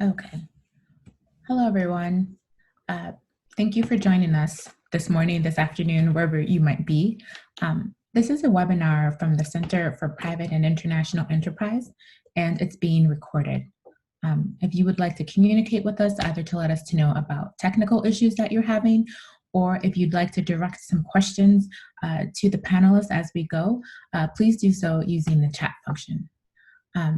Okay. Hello, everyone. Uh, Thank you for joining us this morning, this afternoon, wherever you might be. This is a webinar from the Center for Private and International Enterprise, and it's being recorded. If you would like to communicate with us, either to let us know about technical issues that you're having, or if you'd like to direct some questions to the panelists as we go, please do so using the chat function.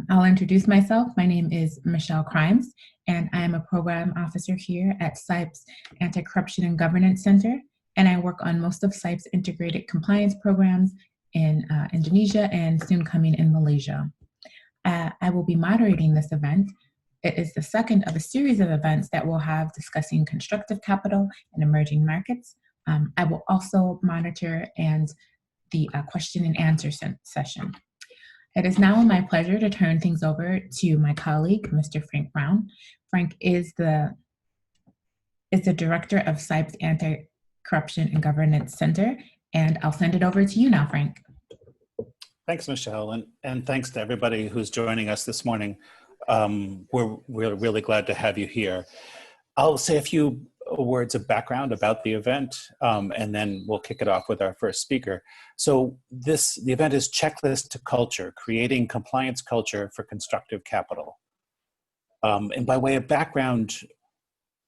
I'll introduce myself. My name is Michelle Crimes, and I am a program officer here at CIPE's Anti-Corruption and Governance Center, and I work on most of CIPE's integrated compliance programs in Indonesia and soon coming in Malaysia. I will be moderating this event. It is the second of a series of events that we'll have discussing constructive capital and emerging markets. I will also monitor and the question and answer session. It is now my pleasure to turn things over to my colleague, Mr. Frank Brown. Frank is the director of CIPE's Anti-Corruption and Governance Center, and I'll send it over to you now, Frank. Thanks, Michelle, and thanks to everybody who's joining us this morning. We're really glad to have you here. I'll say a few words of background about the event, and then we'll kick it off with our first speaker. So the event is Checklist to Culture, Creating Compliance Culture for Constructive Capital. And by way of background,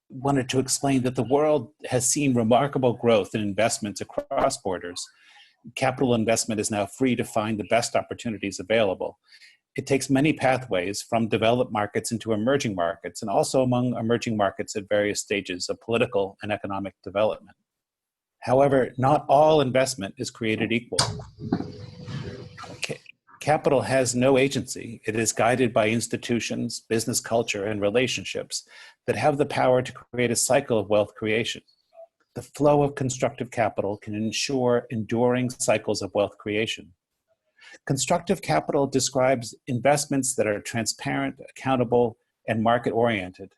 wanted to explain that the world has seen remarkable growth in investments across borders. Capital investment is now free to find the best opportunities available. It takes many pathways from developed markets into emerging markets, and also among emerging markets at various stages of political and economic development. However, not all investment is created equal. Capital has no agency. It is guided by institutions, business culture, and relationships that have the power to create a cycle of wealth creation. The flow of constructive capital can ensure enduring cycles of wealth creation. Constructive capital describes investments that are transparent, accountable, and market-oriented.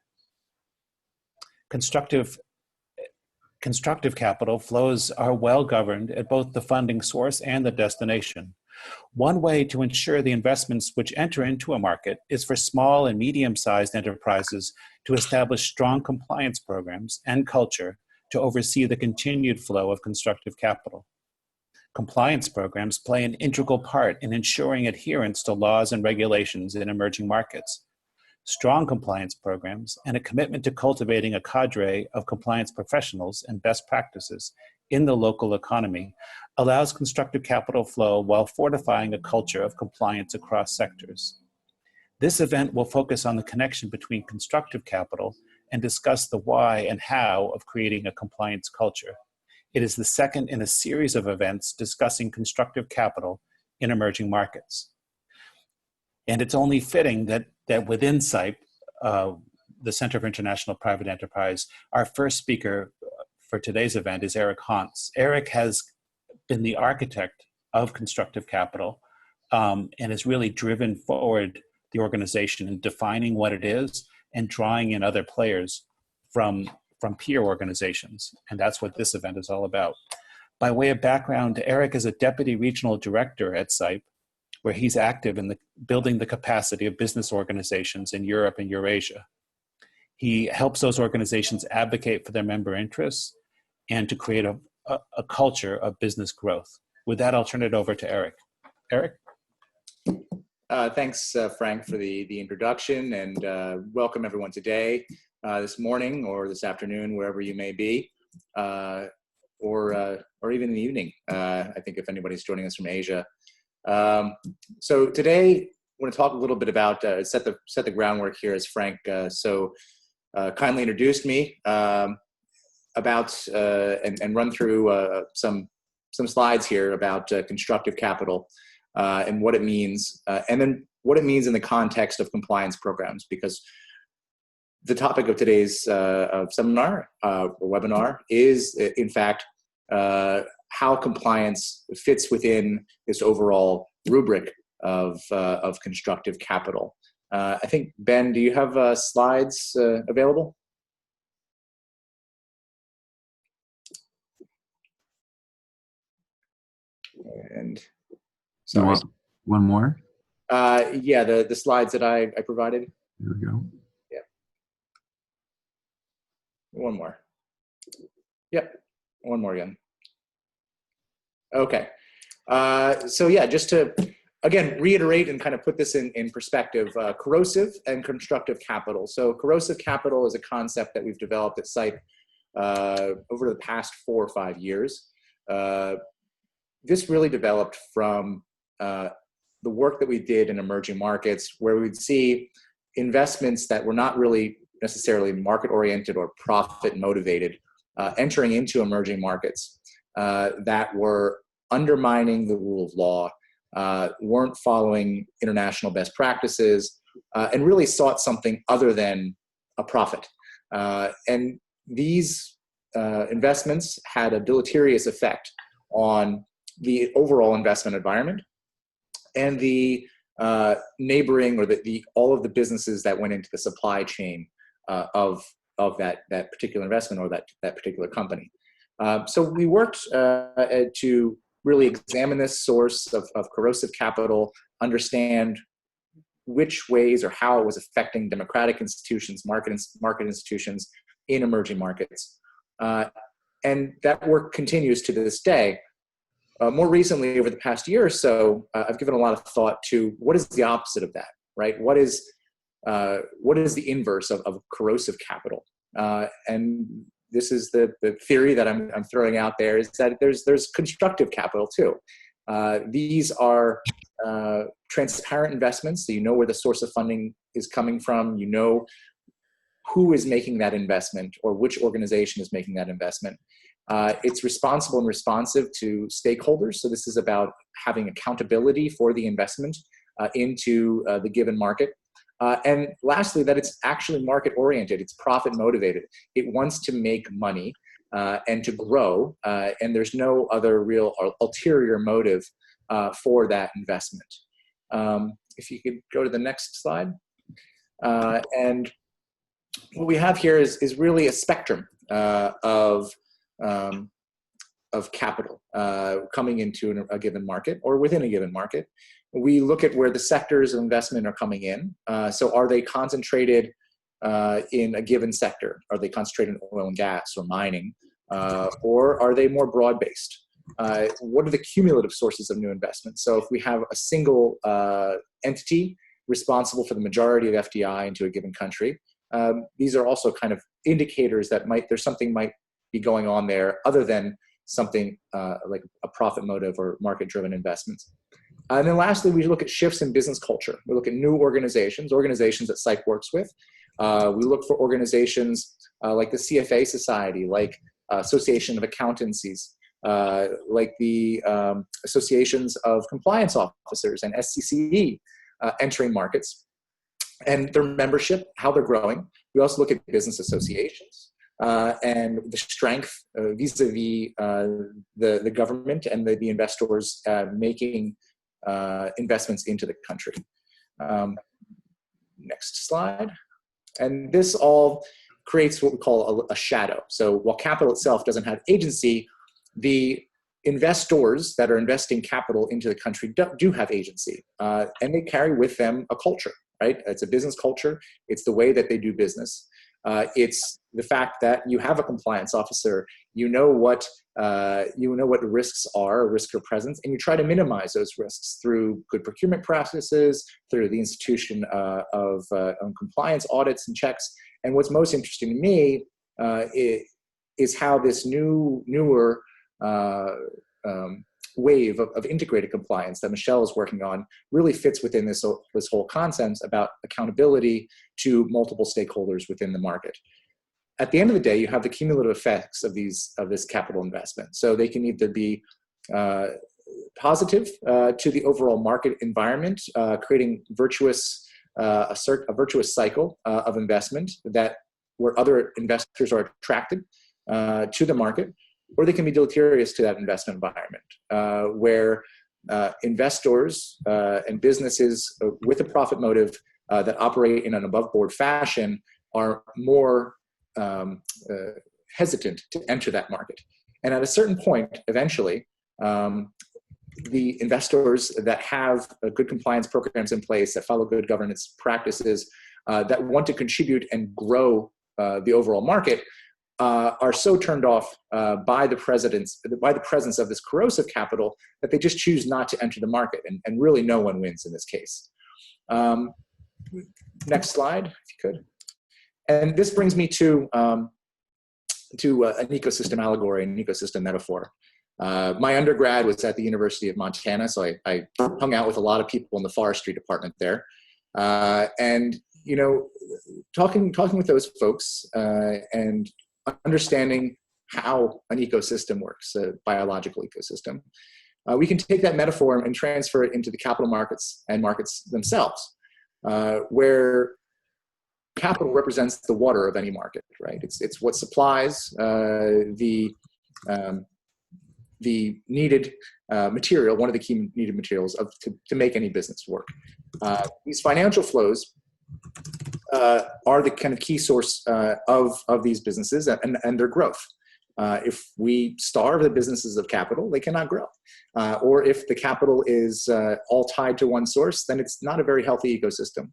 Constructive capital flows are well-governed at both the funding source and the destination. One way to ensure the investments which enter into a market is for small and medium-sized enterprises to establish strong compliance programs and culture to oversee the continued flow of constructive capital. Compliance programs play an integral part in ensuring adherence to laws and regulations in emerging markets. Strong compliance programs and a commitment to cultivating a cadre of compliance professionals and best practices in the local economy allows constructive capital flow while fortifying a culture of compliance across sectors. This event will focus on the connection between constructive capital and discuss the why and how of creating a compliance culture. It is the second in a series of events discussing constructive capital in emerging markets. And it's only fitting that within CIPE, the Center for International Private Enterprise, our first speaker for today's event is Eric Hontz. Eric has been the architect of constructive capital and has really driven forward the organization in defining what it is and drawing in other players from peer organizations, and that's what this event is all about. By way of background, Eric is a deputy regional director at CIPE, where he's active in building the capacity of business organizations in Europe and Eurasia. He helps those organizations advocate for their member interests and to create a culture of business growth. With that, I'll turn it over to Eric. Eric? Thanks, Frank, for the introduction, and welcome everyone today. This morning or this afternoon, wherever you may be, or even in the evening. I think if anybody's joining us from Asia. So today, I want to talk a little bit about set the groundwork here, as Frank kindly introduced me about and run through some slides here about constructive capital and what it means, and then what it means in the context of compliance programs, because the topic of today's seminar or webinar is, in fact, how compliance fits within this overall rubric of constructive capital. I think, Ben, do you have slides available? And sorry. You want one more? Yeah, the slides that I provided. There we go. Yeah. One more. Yep, one more again. Okay. So yeah, just to, again, reiterate and kind of put this in perspective, corrosive and constructive capital. So corrosive capital is a concept that we've developed at CIPE over the past 4 or 5 years. This really developed from the work that we did in emerging markets, where we'd see investments that were not really necessarily market-oriented or profit-motivated entering into emerging markets that were undermining the rule of law, weren't following international best practices, and really sought something other than a profit. And these investments had a deleterious effect on the overall investment environment and the neighboring, or all of the businesses that went into the supply chain of that particular investment or that particular company. So we worked to really examine this source of corrosive capital, understand which ways or how it was affecting democratic institutions, market institutions in emerging markets. And that work continues to this day. More recently, over the past year or so, I've given a lot of thought to what is the opposite of that, right? What is the inverse of corrosive capital? And this is the theory that I'm throwing out there, is that there's constructive capital too. These are transparent investments, so you know where the source of funding is coming from, you know who is making that investment or which organization is making that investment. It's responsible and responsive to stakeholders, so this is about having accountability for the investment into the given market. And lastly, that it's actually market-oriented, it's profit-motivated. It wants to make money and to grow, and there's no other real ulterior motive for that investment. If you could go to the next slide. And what we have here is really a spectrum of capital coming into a given market or within a given market. We look at where the sectors of investment are coming in. So are they concentrated in a given sector? Are they concentrated in oil and gas or mining? Or are they more broad-based? What are the cumulative sources of new investment? So if we have a single entity responsible for the majority of FDI into a given country, these are also kind of indicators that there's something might be going on there other than something like a profit motive or market-driven investments. And then lastly, we look at shifts in business culture. We look at new organizations that CIPE works with. We look for organizations like the CFA Society, like Association of Accountancies, like the Associations of Compliance Officers and SCCE entering markets, and their membership, how they're growing. We also look at business associations and the strength vis-a-vis the government and the investors making investments into the country. Next slide. And this all creates what we call a shadow. So while capital itself doesn't have agency, the investors that are investing capital into the country do have agency, and they carry with them a culture, right? It's a business culture. It's the way that they do business. It's the fact that you have a compliance officer, you know what the risks are, risk or presence, and you try to minimize those risks through good procurement practices, through the institution of compliance audits and checks. And what's most interesting to me is how this newer wave of integrated compliance that Michelle is working on really fits within this whole concept about accountability to multiple stakeholders within the market. At the end of the day, you have the cumulative effects of this capital investment. So they can either be positive to the overall market environment, creating a virtuous cycle of investment where other investors are attracted to the market, or they can be deleterious to that investment environment, where investors and businesses with a profit motive that operate in an above-board fashion are more hesitant to enter that market. And at a certain point, eventually, the investors that have good compliance programs in place, that follow good governance practices, that want to contribute and grow the overall market, are so turned off by the presence of this corrosive capital that they just choose not to enter the market, and really no one wins in this case. Next slide, if you could. And this brings me to an ecosystem allegory, an ecosystem metaphor. My undergrad was at the University of Montana, so I hung out with a lot of people in the forestry department there. And, you know, talking with those folks and understanding how an ecosystem works, a biological ecosystem, we can take that metaphor and transfer it into the capital markets and markets themselves, where capital represents the water of any market, right? It's what supplies the needed material, one of the key needed materials to make any business work. These financial flows are the kind of key source of these businesses and their growth. If we starve the businesses of capital, they cannot grow. Or if the capital is all tied to one source, then it's not a very healthy ecosystem.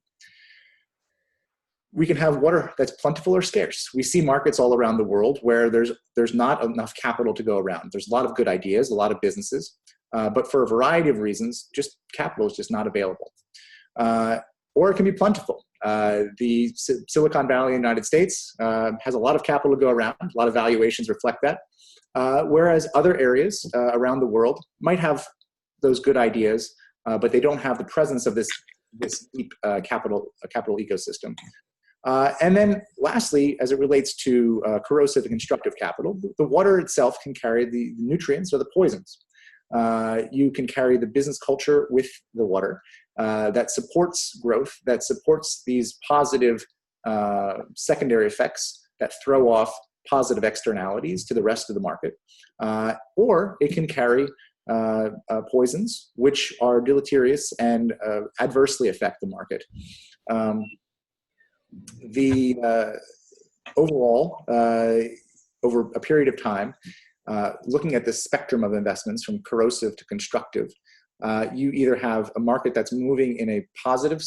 We can have water that's plentiful or scarce. We see markets all around the world where there's not enough capital to go around. There's a lot of good ideas, a lot of businesses, but for a variety of reasons, just capital is just not available. Or it can be plentiful. The Silicon Valley in the United States has a lot of capital to go around. A lot of valuations reflect that. Whereas other areas around the world might have those good ideas, but they don't have the presence of this deep capital ecosystem. And then lastly, as it relates to corrosive and constructive capital, the water itself can carry the nutrients or the poisons. You can carry the business culture with the water that supports growth, that supports these positive secondary effects that throw off positive externalities to the rest of the market. Or it can carry poisons, which are deleterious and adversely affect the market. Overall, over a period of time, looking at the spectrum of investments from corrosive to constructive, you either have a market that's moving in a positive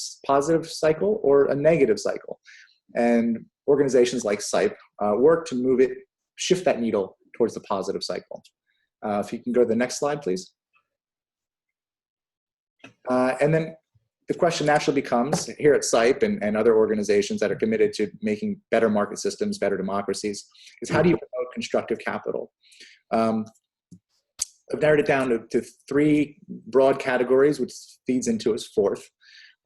cycle or a negative cycle. And organizations like CIPE work to shift that needle towards the positive cycle. If you can go to the next slide, please. And then the question naturally becomes, here at CIPE and other organizations that are committed to making better market systems, better democracies, is how do you promote constructive capital? I've narrowed it down to three broad categories, which feeds into its fourth.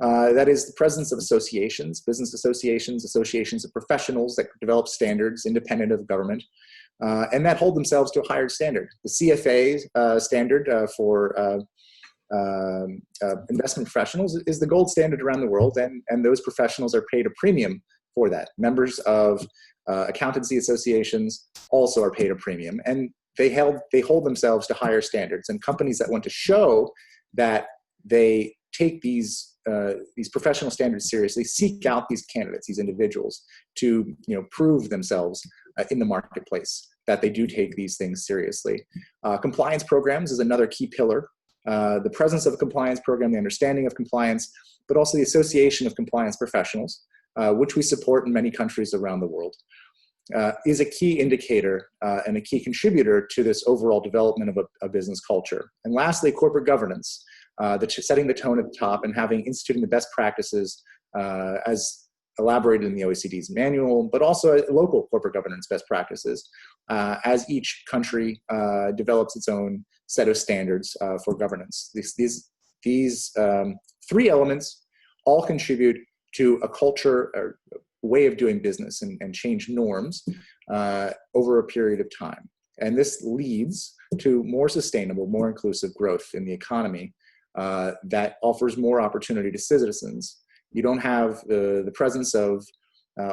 That is the presence of associations, business associations, associations of professionals that develop standards independent of government, and that hold themselves to a higher standard. The CFA standard for investment professionals is the gold standard around the world, and those professionals are paid a premium for that. Members of accountancy associations also are paid a premium, and they hold themselves to higher standards. And companies that want to show that they take these professional standards seriously seek out these candidates, these individuals, to prove themselves in the marketplace that they do take these things seriously. Compliance programs is another key pillar. The presence of a compliance program, the understanding of compliance, but also the association of compliance professionals, which we support in many countries around the world, is a key indicator and a key contributor to this overall development of a business culture. And lastly, corporate governance, setting the tone at the top and instituting the best practices as elaborated in the OECD's manual, but also local corporate governance best practices as each country develops its own set of standards for governance. These three elements all contribute to a culture or way of doing business and change norms over a period of time. And this leads to more sustainable, more inclusive growth in the economy that offers more opportunity to citizens. You don't have the presence of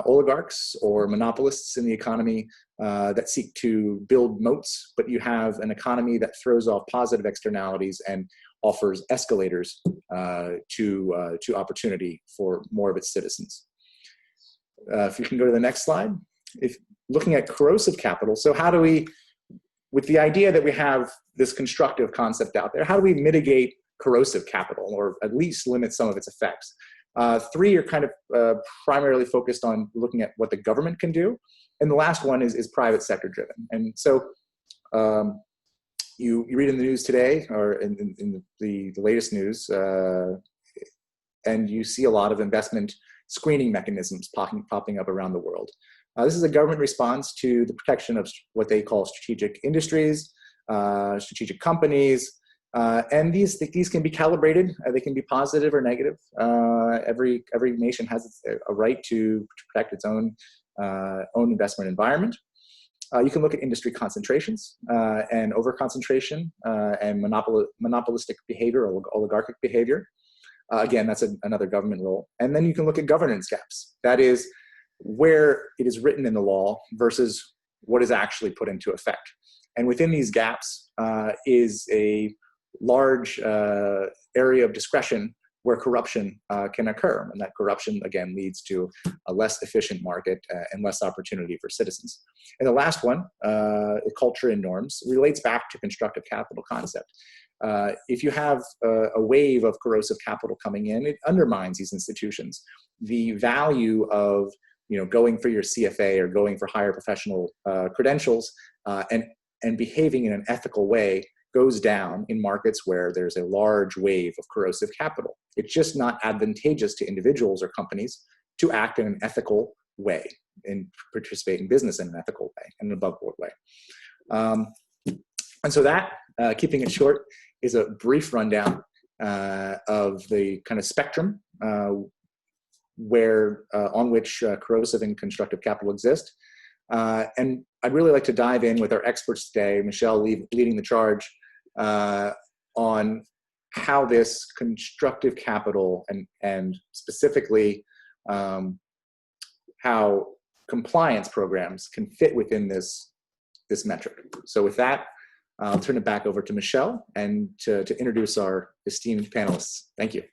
oligarchs or monopolists in the economy that seek to build moats, but you have an economy that throws off positive externalities and offers escalators to opportunity for more of its citizens. If you can go to the next slide. If looking at corrosive capital, so how do we, with the idea that we have this constructive concept out there, how do we mitigate corrosive capital or at least limit some of its effects? 3 are kind of primarily focused on looking at what the government can do. And the last one is private sector driven. And so you read in the news today, or in the latest news, and you see a lot of investment screening mechanisms popping up around the world. This is a government response to the protection of what they call strategic industries, strategic companies, and these can be calibrated. They can be positive or negative. Every nation has a right to protect its own investment environment. You can look at industry concentrations and overconcentration and monopolistic behavior or oligarchic behavior. Again, that's another government role. And then you can look at governance gaps. That is where it is written in the law versus what is actually put into effect. And within these gaps is a large area of discretion where corruption can occur. And that corruption, again, leads to a less efficient market and less opportunity for citizens. And the last one, culture and norms, relates back to constructive capital concept. If you have a wave of corrosive capital coming in, it undermines these institutions. The value of going for your CFA or going for higher professional credentials and behaving in an ethical way goes down in markets where there's a large wave of corrosive capital. It's just not advantageous to individuals or companies to act in an ethical way and participate in business in an ethical way, in an above board way. And so that, keeping it short, is a brief rundown of the kind of spectrum on which corrosive and constructive capital exist. And I'd really like to dive in with our experts today, Michelle leading the charge on how this constructive capital and specifically how compliance programs can fit within this metric. So with that, I'll turn it back over to Michelle and to introduce our esteemed panelists. Thank you.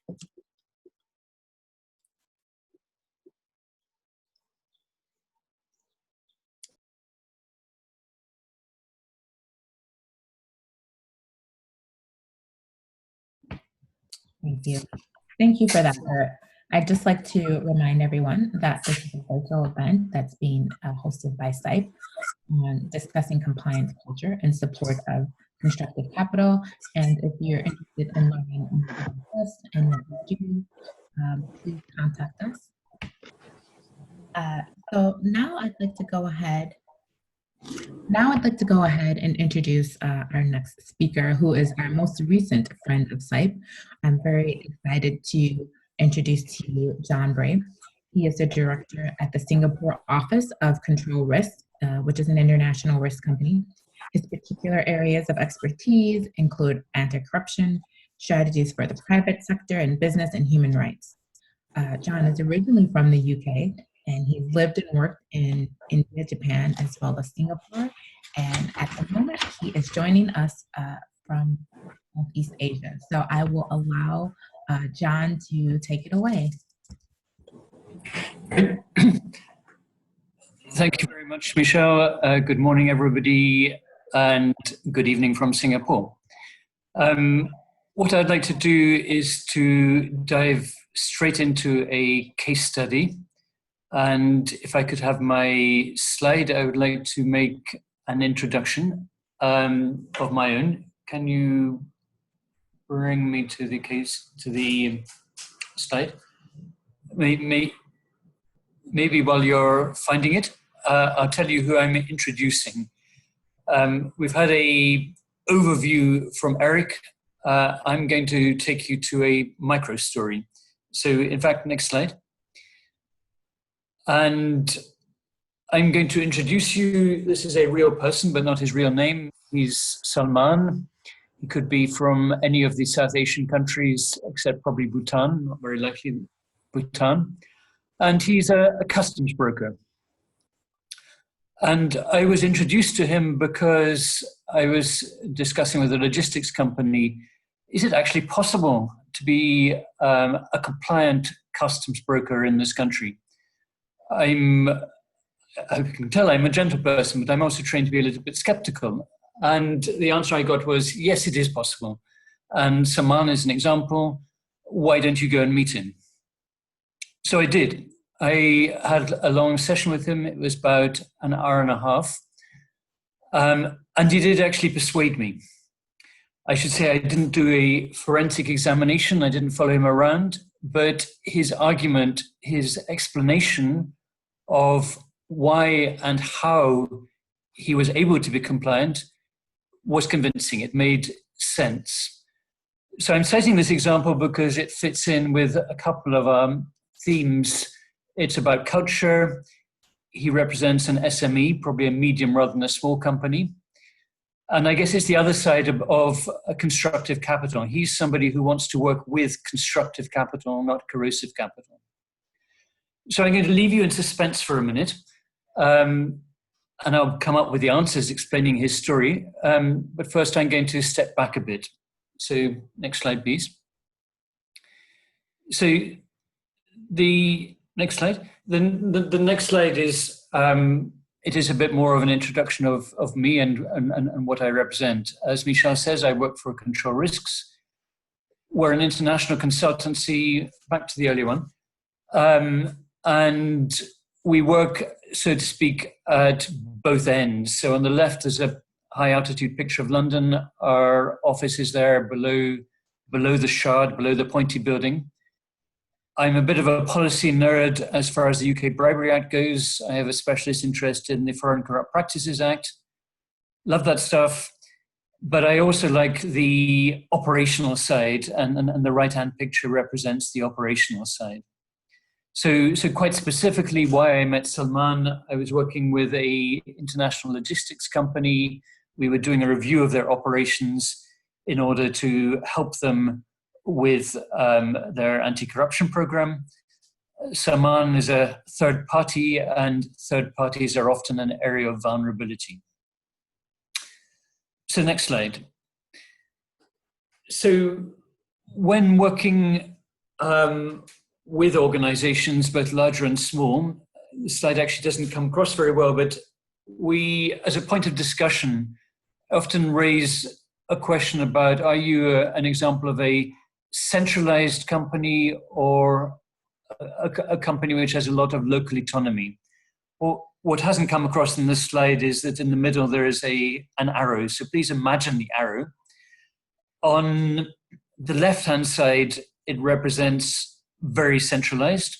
Thank you. Thank you for that, Kurt. I'd just like to remind everyone that this is a virtual event that's being hosted by CIPE on discussing compliance culture in support of constructive capital. And if you're interested in learning more about this and what we do, please contact us. So now I'd like to go ahead and introduce our next speaker, who is our most recent friend of CIPE. I'm very excited to introduce to you John Bray. He is the director at the Singapore Office of Control Risk, which is an international risk company. His particular areas of expertise include anti-corruption, strategies for the private sector, and business and human rights. John is originally from the UK, and he lived and worked in India, Japan, as well as Singapore. And at the moment, he is joining us from Southeast Asia. So I will allow John to take it away. Thank you very much, Michelle. Good morning, everybody, and good evening from Singapore. What I'd like to do is to dive straight into a case study. And if I could have my slide, I would like to make an introduction of my own. Can you bring me to the slide? Maybe while you're finding it, I'll tell you who I'm introducing. We've had an overview from Eric. I'm going to take you to a micro story. So in fact, next slide. And I'm going to introduce you. This is a real person, but not his real name. He's Salman. He could be from any of the South Asian countries, except probably Bhutan, not very likely Bhutan. And he's a customs broker. And I was introduced to him because I was discussing with a logistics company, is it actually possible to be a compliant customs broker in this country? I can tell I'm a gentle person, but I'm also trained to be a little bit skeptical. And the answer I got was, yes, it is possible. And Salman is an example. Why don't you go and meet him? So I did. I had a long session with him. It was about an hour and a half. And he did actually persuade me. I should say I didn't do a forensic examination. I didn't follow him around, but his argument, his explanation of why and how he was able to be compliant was convincing. It made sense. So I'm citing this example because it fits in with a couple of themes. It's about culture. He represents an SME, probably a medium rather than a small company. And I guess it's the other side of a constructive capital. He's somebody who wants to work with constructive capital, not corrosive capital. So I'm going to leave you in suspense for a minute. And I'll come up with the answers explaining his story. But first I'm going to step back a bit. So next slide, please. So the next slide. The next slide is, it is a bit more of an introduction of me and what I represent. As Michel says, I work for Control Risks. We're an international consultancy, back to the earlier one. And we work, so to speak, at both ends. So on the left, there's a high altitude picture of London. Our office is there below the Shard, below the pointy building. I'm a bit of a policy nerd as far as the UK Bribery Act goes. I have a specialist interest in the Foreign Corrupt Practices Act. Love that stuff. But I also like the operational side, and the right-hand picture represents the operational side. So quite specifically, why I met Salman, I was working with a international logistics company. We were doing a review of their operations in order to help them with their anti-corruption program. Salman is a third party, and third parties are often an area of vulnerability. So next slide. So when working with organizations, both larger and small, the slide actually doesn't come across very well, but we, as a point of discussion, often raise a question about, are you an example of a centralized company or a company which has a lot of local autonomy? Well, what hasn't come across in this slide is that in the middle there is an arrow. So please imagine the arrow. On the left-hand side, it represents very centralized.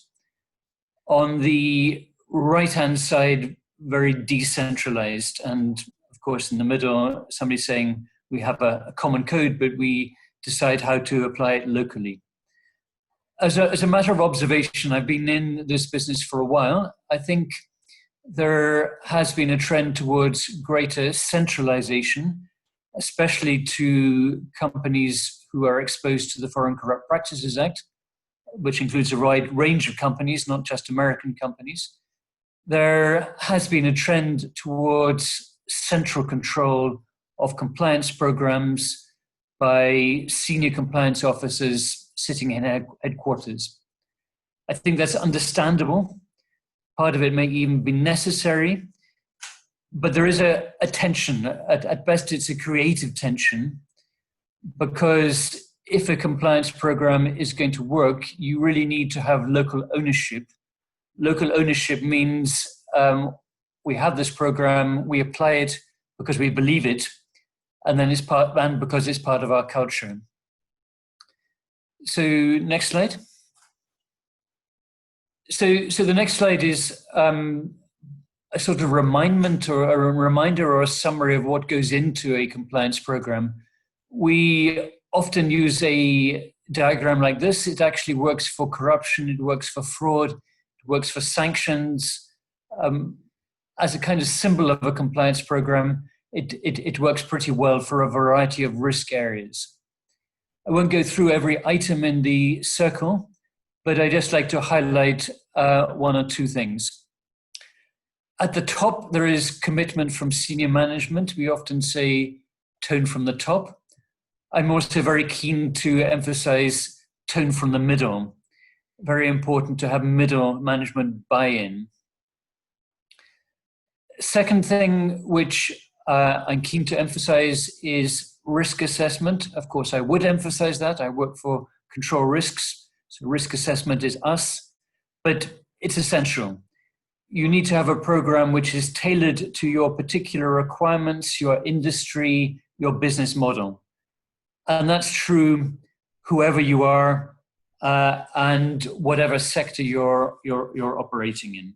On the right-hand side, very decentralized. And of course, in the middle, somebody's saying we have a common code, but we decide how to apply it locally. As a matter of observation, I've been in this business for a while. I think there has been a trend towards greater centralization, especially to companies who are exposed to the Foreign Corrupt Practices Act, which includes a wide range of companies, not just American companies. There has been a trend towards central control of compliance programs by senior compliance officers sitting in headquarters. I think that's understandable. Part of it may even be necessary, but there is a tension. At best, it's a creative tension, because if a compliance program is going to work, you really need to have local ownership. Local ownership means we have this program, we apply it because we believe it, and then because it's part of our culture. So next slide. So the next slide is a sort of reminder or a summary of what goes into a compliance program. We often use a diagram like this. It actually works for corruption, it works for fraud, it works for sanctions. As a kind of symbol of a compliance program, it works pretty well for a variety of risk areas. I won't go through every item in the circle, but I just like to highlight one or two things. At the top, there is commitment from senior management. We often say tone from the top. I'm also very keen to emphasize tone from the middle. Very important to have middle management buy-in. Second thing which I'm keen to emphasize is risk assessment. Of course, I would emphasize that. I work for Control Risks, so risk assessment is us. but it's essential. You need to have a program which is tailored to your particular requirements, your industry, your business model. And that's true whoever you are and whatever sector you're operating in.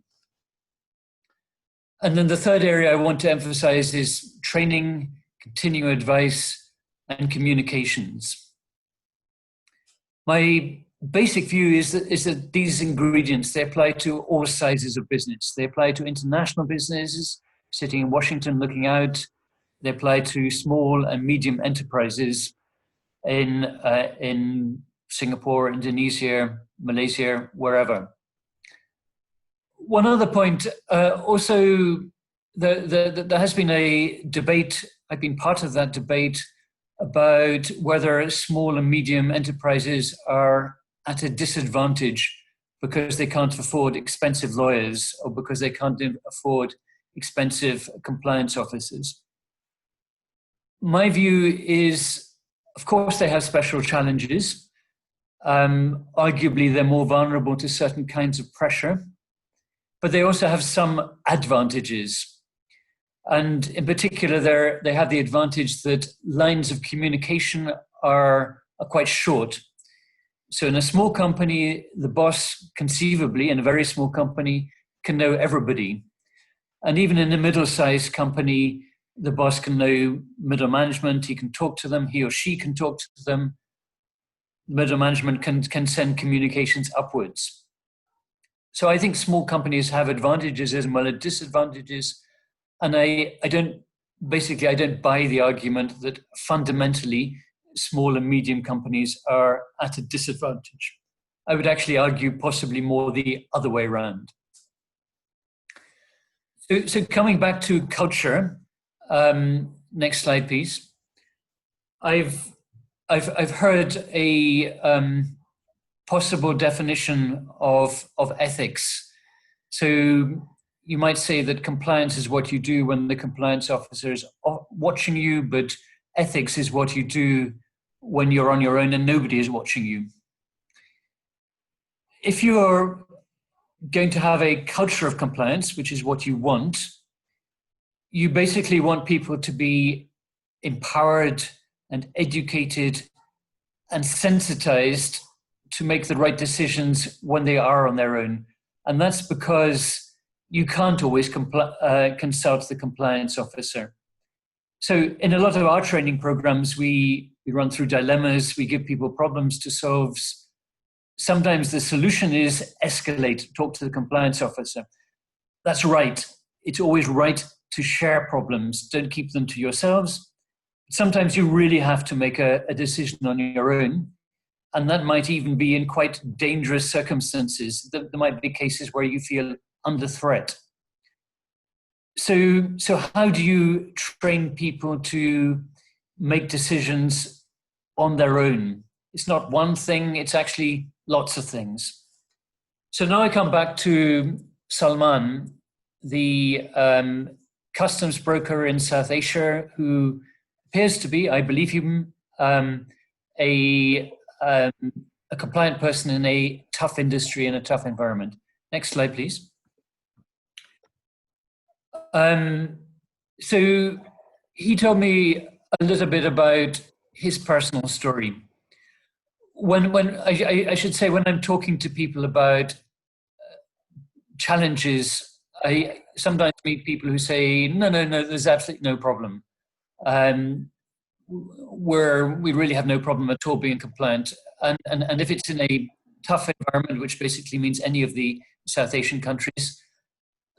And then the third area I want to emphasize is training, continuing advice, and communications. My basic view is that these ingredients, they apply to all sizes of business. They apply to international businesses sitting in Washington looking out. They apply to small and medium enterprises in Singapore, Indonesia, Malaysia, wherever. One other point, also, there has been a debate, I've been part of that debate, about whether small and medium enterprises are at a disadvantage because they can't afford expensive lawyers or because they can't afford expensive compliance officers. My view is, of course, they have special challenges. Arguably, they're more vulnerable to certain kinds of pressure, but they also have some advantages. And in particular, they have the advantage that lines of communication are quite short. So in a small company, the boss, conceivably, in a very small company, can know everybody. And even in a middle-sized company, the boss can know middle management, he can talk to them, he or she can talk to them. Middle management can send communications upwards. So I think small companies have advantages as well as disadvantages. And I don't buy the argument that fundamentally small and medium companies are at a disadvantage. I would actually argue possibly more the other way around. So coming back to culture, next slide, please. I've heard a possible definition of ethics. So you might say that compliance is what you do when the compliance officer is watching you, but ethics is what you do when you're on your own and nobody is watching you. If you're going to have a culture of compliance, which is what you want, you basically want people to be empowered and educated and sensitized to make the right decisions when they are on their own. And that's because you can't always consult the compliance officer. So in a lot of our training programs, we run through dilemmas, we give people problems to solve. Sometimes the solution is escalate, talk to the compliance officer. That's right. It's always right to share problems. Don't keep them to yourselves. Sometimes you really have to make a decision on your own. And that might even be in quite dangerous circumstances. There might be cases where you feel under threat. So how do you train people to make decisions on their own? It's not one thing, it's actually lots of things. So now I come back to Salman, the customs broker in South Asia, who appears to be, I believe him, a compliant person in a tough industry, in a tough environment. Next slide, please. So he told me a little bit about his personal story. When I should say, when I'm talking to people about challenges, I sometimes meet people who say, no, there's absolutely no problem. We really have no problem at all being compliant. And if it's in a tough environment, which basically means any of the South Asian countries,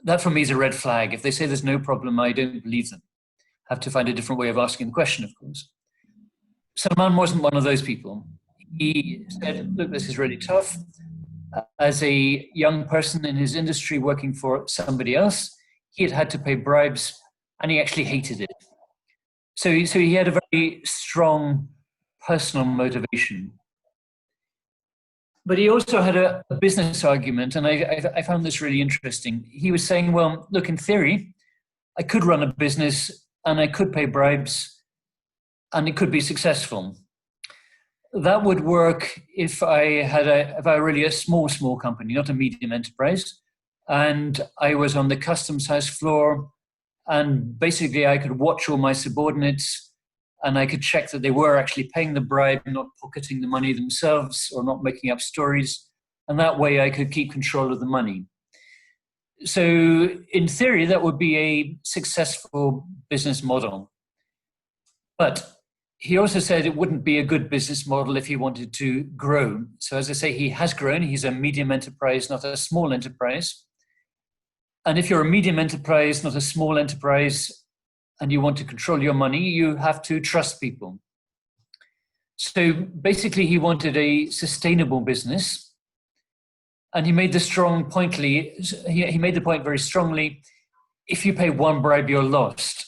that for me is a red flag. If they say there's no problem, I don't believe them. I have to find a different way of asking the question, of course. Salman wasn't one of those people. He said, look, this is really tough. As a young person in his industry working for somebody else, he had to pay bribes and he actually hated it. So he had a very strong personal motivation. But he also had a business argument, and I found this really interesting. He was saying, well, look, in theory, I could run a business and I could pay bribes and it could be successful. that would work if I had really a small company, not a medium enterprise, and I was on the customs house floor, and basically I could watch all my subordinates, and I could check that they were actually paying the bribe, not pocketing the money themselves or not making up stories, and that way I could keep control of the money. So in theory, that would be a successful business model. But he also said it wouldn't be a good business model if he wanted to grow. So as I say, he has grown. He's a medium enterprise, not a small enterprise. And if you're a medium enterprise, not a small enterprise, and you want to control your money, you have to trust people. So basically, he wanted a sustainable business. And he made the he made the point very strongly, if you pay one bribe, you're lost.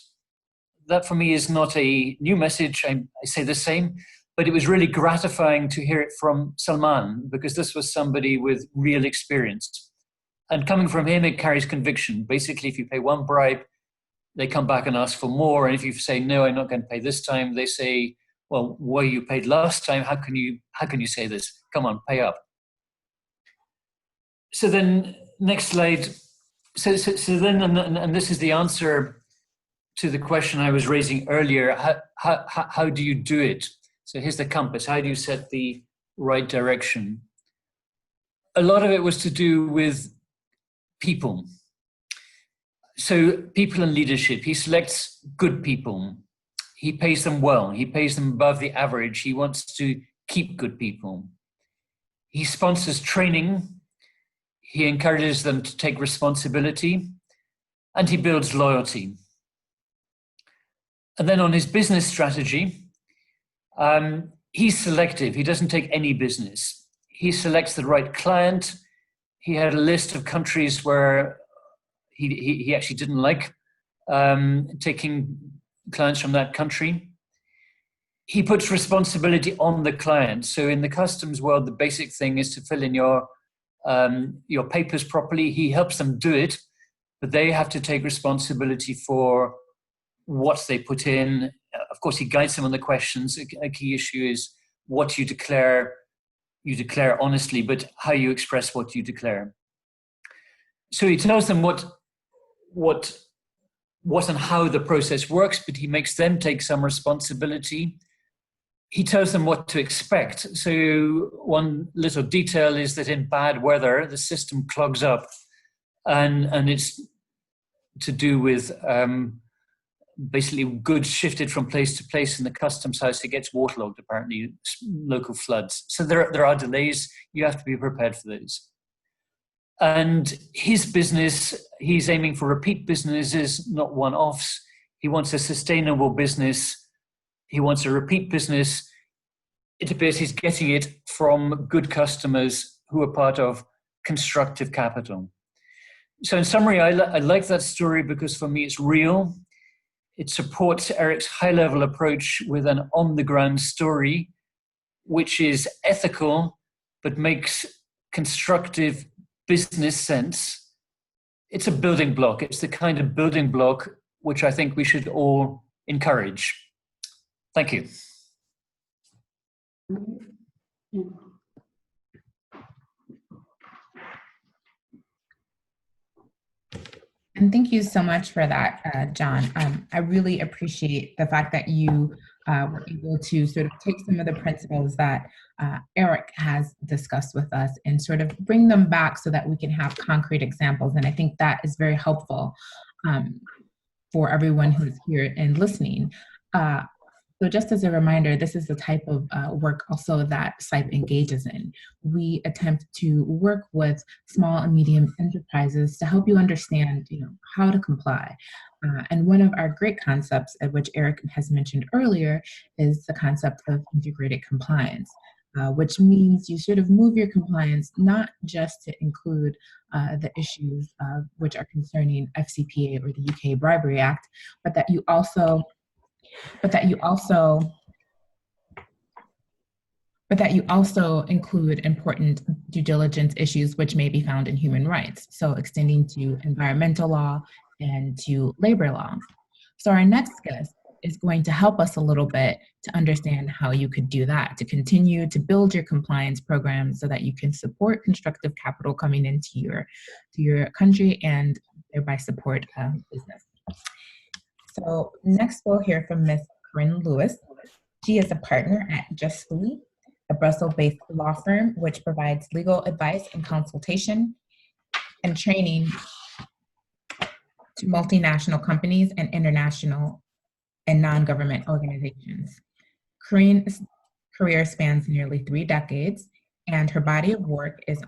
That for me is not a new message. I say the same, but it was really gratifying to hear it from Salman, because this was somebody with real experience. And coming from him, it carries conviction. Basically, if you pay one bribe, they come back and ask for more. And if you say, no, I'm not going to pay this time, they say, well, why you paid last time? How can you say this? Come on, pay up. So then, next slide. So then, and this is the answer to the question I was raising earlier, how do you do it? So here's the compass. How do you set the right direction? A lot of it was to do with people. So people and leadership. He selects good people. He pays them well. He pays them above the average. He wants to keep good people. He sponsors training. He encourages them to take responsibility. And he builds loyalty. And then on his business strategy, he's selective. He doesn't take any business. He selects the right client. He had a list of countries where he actually didn't like taking clients from that country. He puts responsibility on the client. So in the customs world, the basic thing is to fill in your papers properly. He helps them do it, but they have to take responsibility for what they put in. Of course, he guides them on the questions. A key issue is what you declare honestly, but how you express what you declare. So he tells them what and how the process works, but he makes them take some responsibility. He tells them what to expect. So one little detail is that in bad weather, the system clogs up, and it's to do with basically goods shifted from place to place in the customs house. It gets waterlogged, apparently, local floods. So there are delays. You have to be prepared for those. And his business, he's aiming for repeat businesses, not one-offs. He wants a sustainable business. He wants a repeat business. It appears he's getting it from good customers who are part of Constructive capital. So in summary, I like that story because for me it's real. It supports Eric's high-level approach with an on-the-ground story, which is ethical, but makes constructive business sense. It's a building block. It's the kind of building block which I think we should all encourage. Thank you. And thank you so much for that, John. I really appreciate the fact that you were able to sort of take some of the principles that Eric has discussed with us and sort of bring them back so that we can have concrete examples. And I think that is very helpful for everyone who's here and listening. So just as a reminder, this is the type of work also that CIPE engages in. We attempt to work with small and medium enterprises to help you understand, how to comply. And one of our great concepts, which Eric has mentioned earlier, is the concept of integrated compliance, which means you sort of move your compliance not just to include the issues which are concerning FCPA or the UK Bribery Act, but that you also include important due diligence issues which may be found in human rights, so extending to environmental law and to labor law. So our next guest is going to help us a little bit to understand how you could do that, to continue to build your compliance program so that you can support constructive capital coming into your country and thereby support business. So next we'll hear from Ms. Corrine Lewis. She is a partner at Justi, a Brussels-based law firm which provides legal advice and consultation and training to multinational companies and international and non-government organizations. Corrine's career spans nearly 3 decades, and her body of work is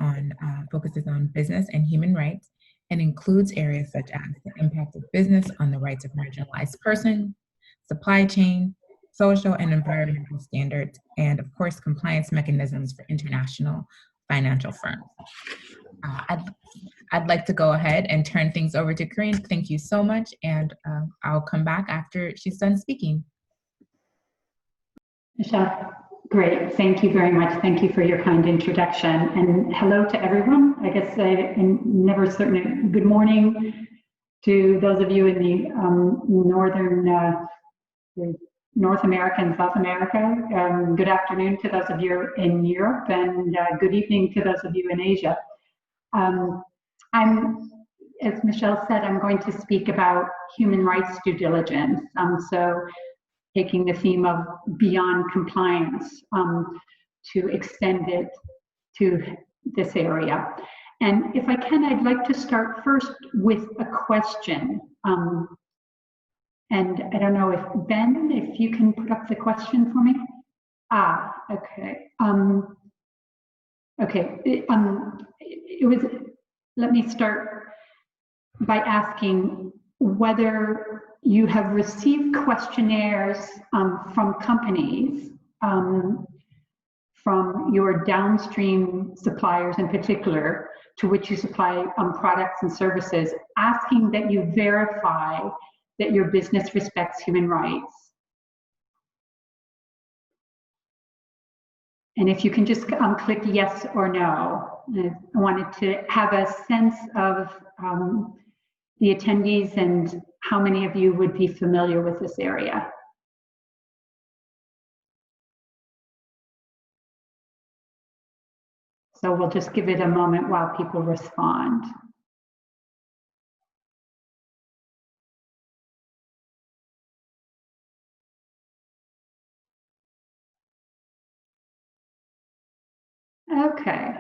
focuses on business and human rights and includes areas such as the impact of business on the rights of marginalized persons, supply chain, social and environmental standards, and of course, compliance mechanisms for international financial firms. I'd like to go ahead and turn things over to Corrine. Thank you so much, and I'll come back after she's done speaking. Michelle, great. Thank you very much. Thank you for your kind introduction. And hello to everyone. I guess I'm never certain. Good morning to those of you in the North America and South America. Good afternoon to those of you in Europe, and good evening to those of you in Asia. As Michelle said, I'm going to speak about human rights due diligence. So taking the theme of beyond compliance to extend it to this area. And if I can, I'd like to start first with a question. And I don't know if Ben, if you can put up the question for me. Okay. Let me start by asking whether you have received questionnaires from companies, from your downstream suppliers in particular, to which you supply products and services, asking that you verify that your business respects human rights. And if you can just click yes or no. I wanted to have a sense of the attendees and how many of you would be familiar with this area. So we'll just give it a moment while people respond. Okay.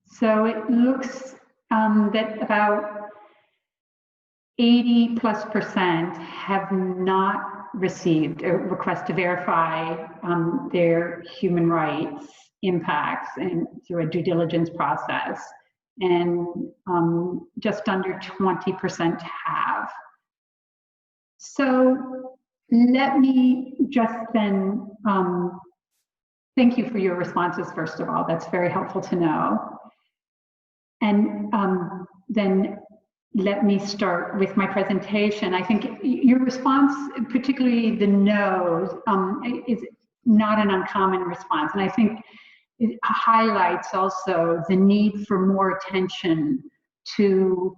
So it looks that about 80+% have not received a request to verify their human rights impacts and through a due diligence process, and just under 20% have. So let me just then thank you for your responses, first of all. That's very helpful to know. And then let me start with my presentation. I think your response, particularly the no's, is not an uncommon response. And I think it highlights also the need for more attention to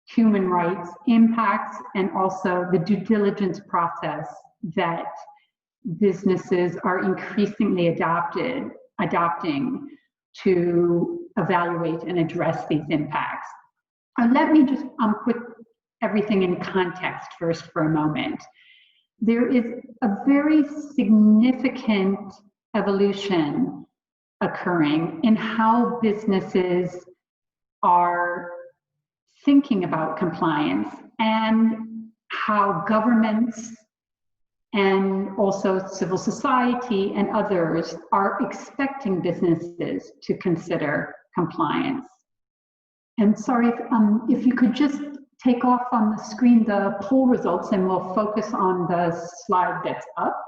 human rights impacts and also the due diligence process that businesses are increasingly adopting to evaluate and address these impacts. Let me just put everything in context first for a moment. There is a very significant evolution occurring in how businesses are thinking about compliance and how governments and also civil society and others are expecting businesses to consider compliance. And sorry, if you could just take off on the screen the poll results, and we'll focus on the slide that's up.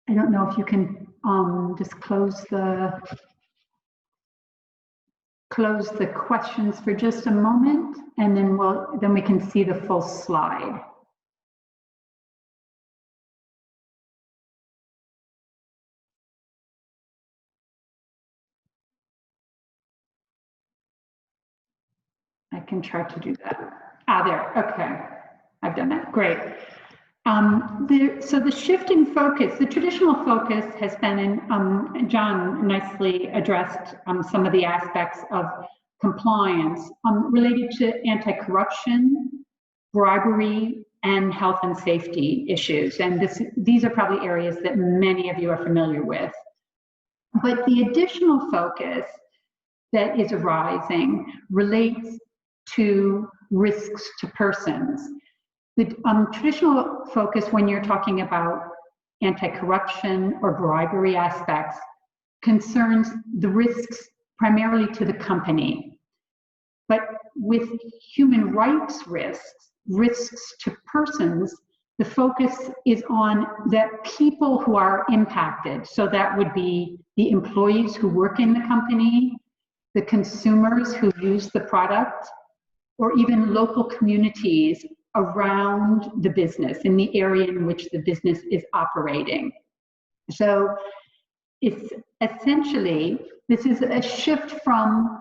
I don't know if you can just close the questions for just a moment, and then we can see the full slide. I can try to do that. There, okay. I've done that, great. So the shift in focus, the traditional focus has been in, John nicely addressed some of the aspects of compliance related to anti-corruption, bribery, and health and safety issues. And these are probably areas that many of you are familiar with. But the additional focus that is arising relates to risks to persons. The traditional focus when you're talking about anti-corruption or bribery aspects concerns the risks primarily to the company. But with human rights risks to persons, the focus is on the people who are impacted. So that would be the employees who work in the company, the consumers who use the product, or even local communities around the business in the area in which the business is operating. So it's essentially, this is a shift from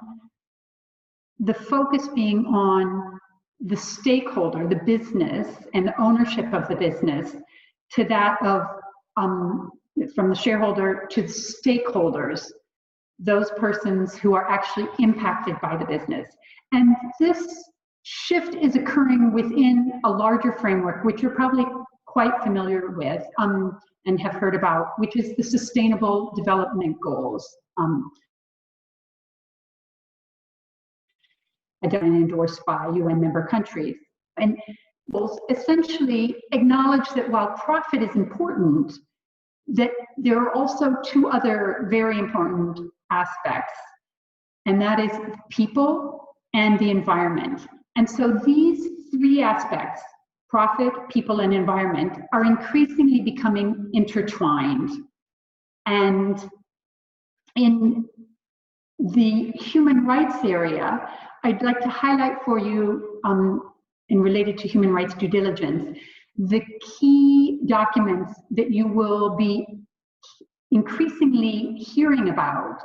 the focus being on the stakeholder, the business, and the ownership of the business, to that of, from the shareholder to the stakeholders, those persons who are actually impacted by the business. And this shift is occurring within a larger framework, which you're probably quite familiar with and have heard about, which is the Sustainable Development Goals, endorsed by UN member countries. And goals essentially acknowledge that while profit is important, that there are also two other very important aspects, and that is people and the environment. And so these three aspects, profit, people, and environment, are increasingly becoming intertwined. And in the human rights area, I'd like to highlight for you, in related to human rights due diligence, the key documents that you will be increasingly hearing about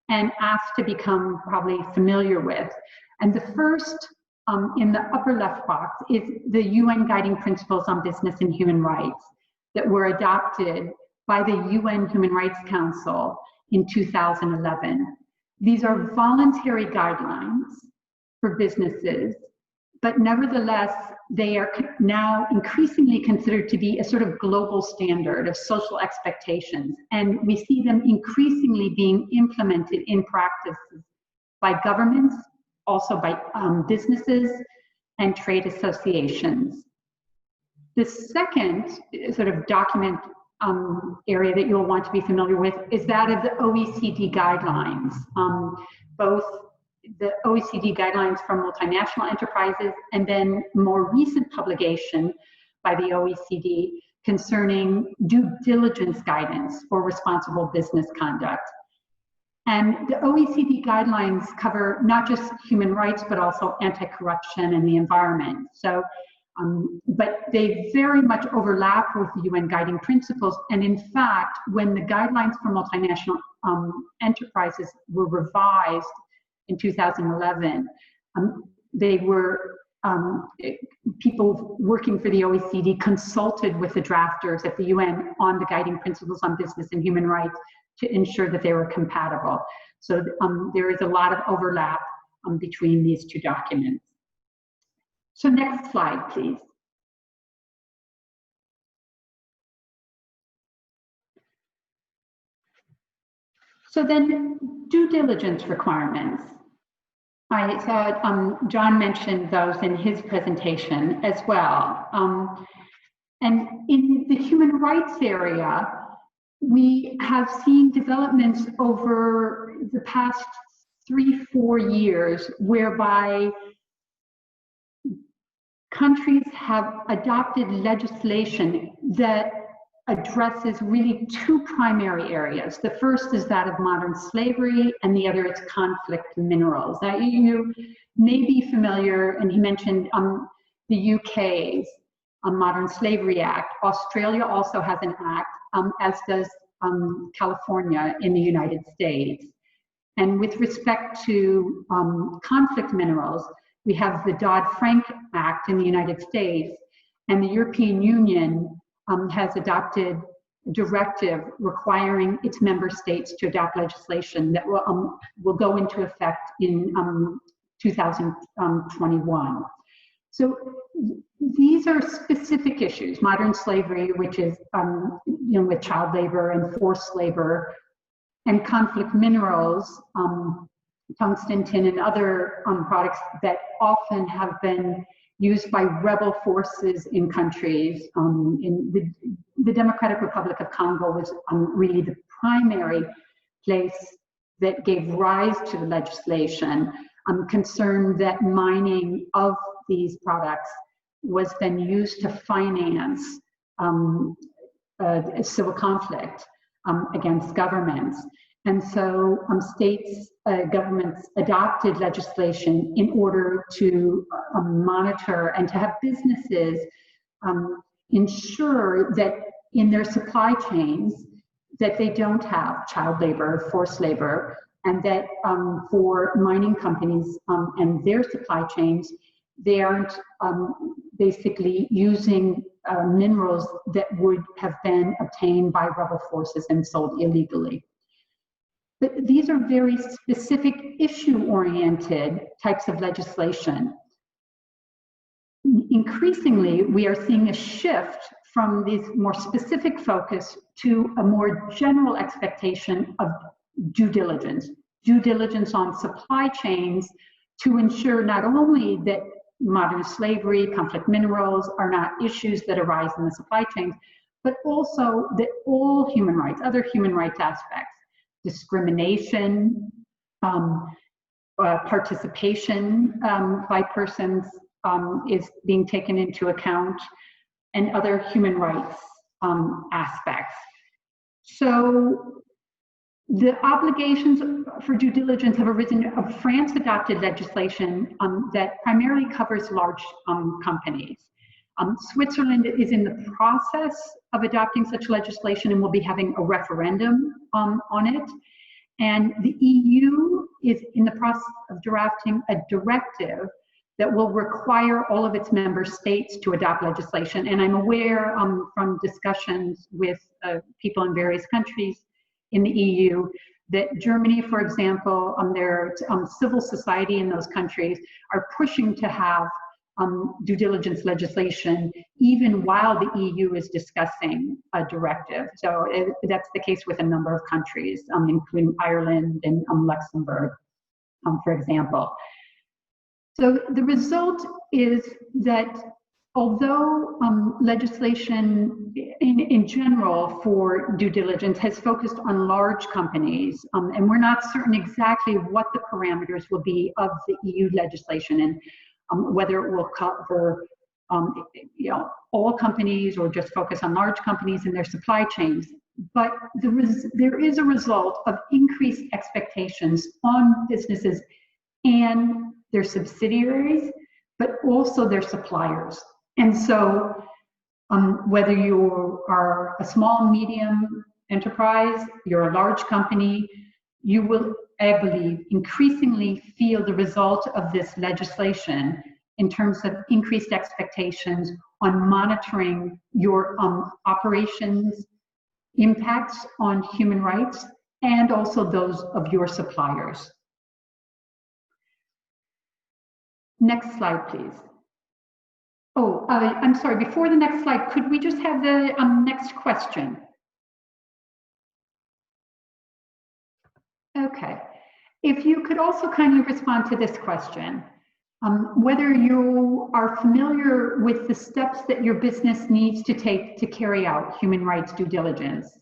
and asked to become probably familiar with. And the first, in the upper left box, is the UN Guiding Principles on Business and Human Rights that were adopted by the UN Human Rights Council in 2011. These are voluntary guidelines for businesses, but nevertheless, they are now increasingly considered to be a sort of global standard of social expectations. And we see them increasingly being implemented in practices by governments, also by businesses and trade associations. The second sort of document area that you'll want to be familiar with is that of the OECD guidelines, both the OECD guidelines for multinational enterprises and then more recent publication by the OECD concerning due diligence guidance for responsible business conduct. And the OECD guidelines cover not just human rights, but also anti-corruption and the environment. So, but they very much overlap with the UN Guiding Principles. And in fact, when the guidelines for multinational enterprises were revised in 2011, they were, people working for the OECD consulted with the drafters at the UN on the Guiding Principles on Business and Human Rights to ensure that they were compatible. So there is a lot of overlap between these two documents. So next slide, please. So then due diligence requirements. I saw John mentioned those in his presentation as well. And in the human rights area, we have seen developments over the past 3-4 years whereby countries have adopted legislation that addresses really two primary areas. The first is that of modern slavery, and the other is conflict minerals. Now, you may be familiar, and he mentioned the UK's Modern Slavery Act. Australia also has an act, as does California in the United States. And with respect to conflict minerals, we have the Dodd-Frank Act in the United States, and the European Union has adopted a directive requiring its member states to adopt legislation that will go into effect in 2021. So these are specific issues: modern slavery, which is with child labor and forced labor, and conflict minerals, tungsten, tin, and other products that often have been used by rebel forces in countries. In the Democratic Republic of Congo was really the primary place that gave rise to the legislation. I'm concerned that mining of these products was then used to finance a civil conflict against governments. And so states, governments adopted legislation in order to monitor and to have businesses ensure that in their supply chains that they don't have child labor, forced labor, and that for mining companies and their supply chains, they aren't basically using minerals that would have been obtained by rebel forces and sold illegally. But these are very specific issue-oriented types of legislation. Increasingly, we are seeing a shift from these more specific focus to a more general expectation of due diligence on supply chains to ensure not only that modern slavery, conflict minerals are not issues that arise in the supply chains, but also that all human rights, other human rights aspects, discrimination, participation by persons is being taken into account, and other human rights aspects. So the obligations for due diligence have arisen. France adopted legislation that primarily covers large companies. Switzerland is in the process of adopting such legislation and will be having a referendum on it. And the EU is in the process of drafting a directive that will require all of its member states to adopt legislation. And I'm aware from discussions with people in various countries in the EU that Germany, for example, their civil society in those countries are pushing to have due diligence legislation even while the EU is discussing a directive. So that's the case with a number of countries, including Ireland and Luxembourg, for example. So the result is that although legislation in general for due diligence has focused on large companies, and we're not certain exactly what the parameters will be of the EU legislation and whether it will cover all companies or just focus on large companies and their supply chains. But there is a result of increased expectations on businesses and their subsidiaries, but also their suppliers. And so whether you are a small, medium enterprise, you're a large company, you will, I believe, increasingly feel the result of this legislation in terms of increased expectations on monitoring your operations, impacts on human rights, and also those of your suppliers. Next slide, please. Oh, I'm sorry, before the next slide, could we just have the next question? Okay. If you could also kindly respond to this question, whether you are familiar with the steps that your business needs to take to carry out human rights due diligence.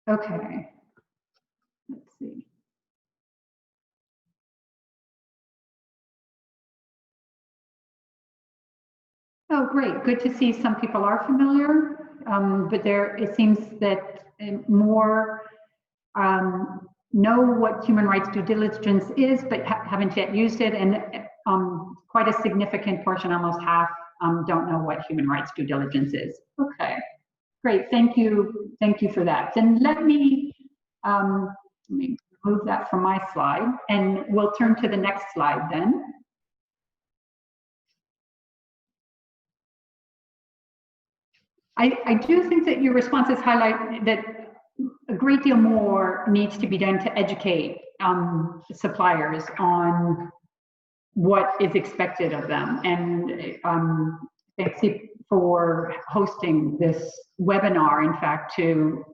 Okay, let's see. Oh, great. Good to see some people are familiar, but it seems that more know what human rights due diligence is, but haven't yet used it, and quite a significant portion, almost half, don't know what human rights due diligence is. Okay. Great, thank you for that. Then let me move that from my slide, and we'll turn to the next slide then. I do think that your responses highlight that a great deal more needs to be done to educate suppliers on what is expected of them. And thanks for hosting this webinar, in fact, to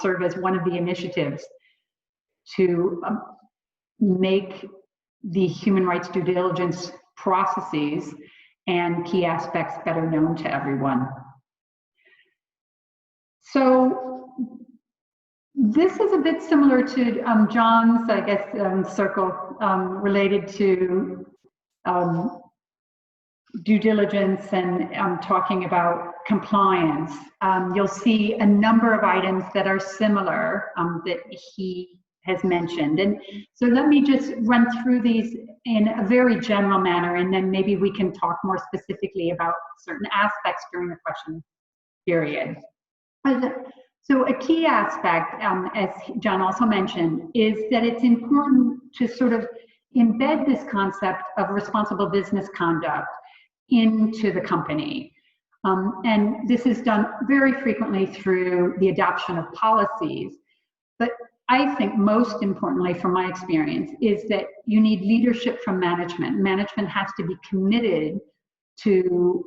serve as one of the initiatives to make the human rights due diligence processes and key aspects better known to everyone. So this is a bit similar to John's, I guess, circle related to due diligence and talking about compliance. You'll see a number of items that are similar that he has mentioned. And so let me just run through these in a very general manner, and then maybe we can talk more specifically about certain aspects during the question period. So a key aspect, as John also mentioned, is that it's important to sort of embed this concept of responsible business conduct into the company. And this is done very frequently through the adoption of policies. But I think most importantly, from my experience, is that you need leadership from management. Management has to be committed to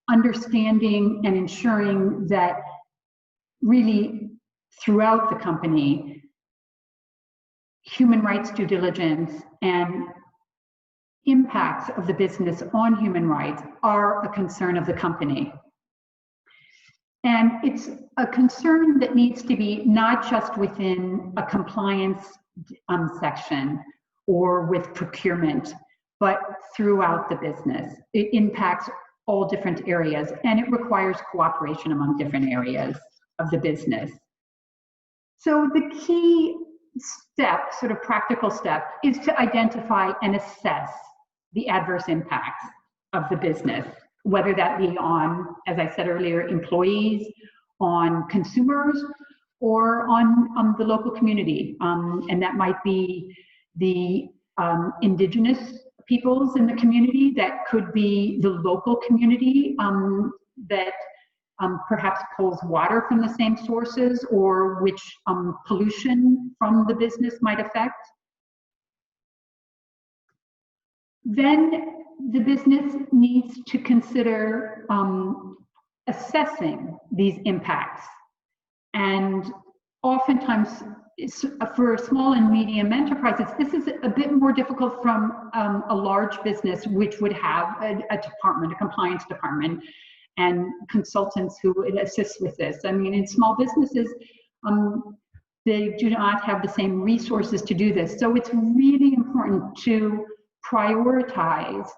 understanding and ensuring that really throughout the company, human rights due diligence and impacts of the business on human rights are a concern of the company. And it's a concern that needs to be not just within a compliance section or with procurement, but throughout the business. It impacts all different areas, and it requires cooperation among different areas of the business. So the key step, sort of practical step, is to identify and assess the adverse impacts of the business, whether that be on, as I said earlier, employees, on consumers, or on the local community. And that might be the indigenous peoples in the community, that could be the local community that perhaps pulls water from the same sources, or which pollution from the business might affect. Then the business needs to consider assessing these impacts. And oftentimes, for small and medium enterprises, this is a bit more difficult from a large business, which would have a department, a compliance department, and consultants who would assist with this. I mean, in small businesses, they do not have the same resources to do this. So it's really important to prioritize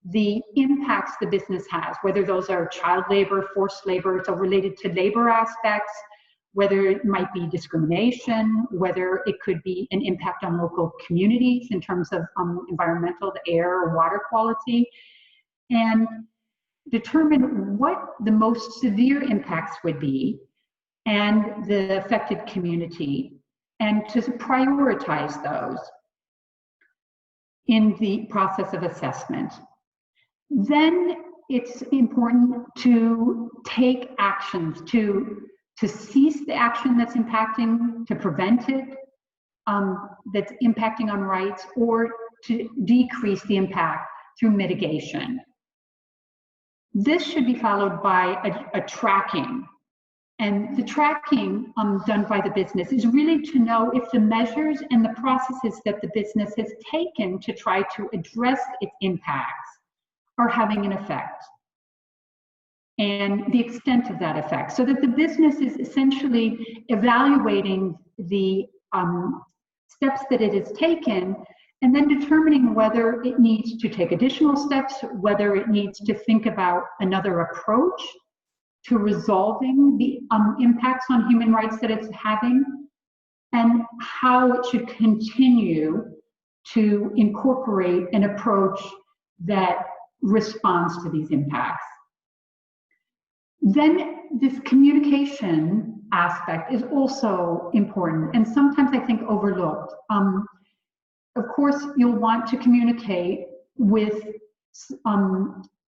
the impacts the business has, whether those are child labor, forced labor, so related to labor aspects, whether it might be discrimination, whether it could be an impact on local communities in terms of environmental, the air or water quality, and determine what the most severe impacts would be and the affected community, and to prioritize those in the process of assessment. Then it's important to take actions to cease the action that's impacting, to prevent it, that's impacting on rights, or to decrease the impact through mitigation. This should be followed by a tracking. And the tracking done by the business is really to know if the measures and the processes that the business has taken to try to address its impacts are having an effect, and the extent of that effect, so that the business is essentially evaluating the steps that it has taken, and then determining whether it needs to take additional steps, whether it needs to think about another approach to resolving the impacts on human rights that it's having, and how it should continue to incorporate an approach that responds to these impacts. Then this communication aspect is also important and sometimes I think overlooked. Of course, you'll want to communicate with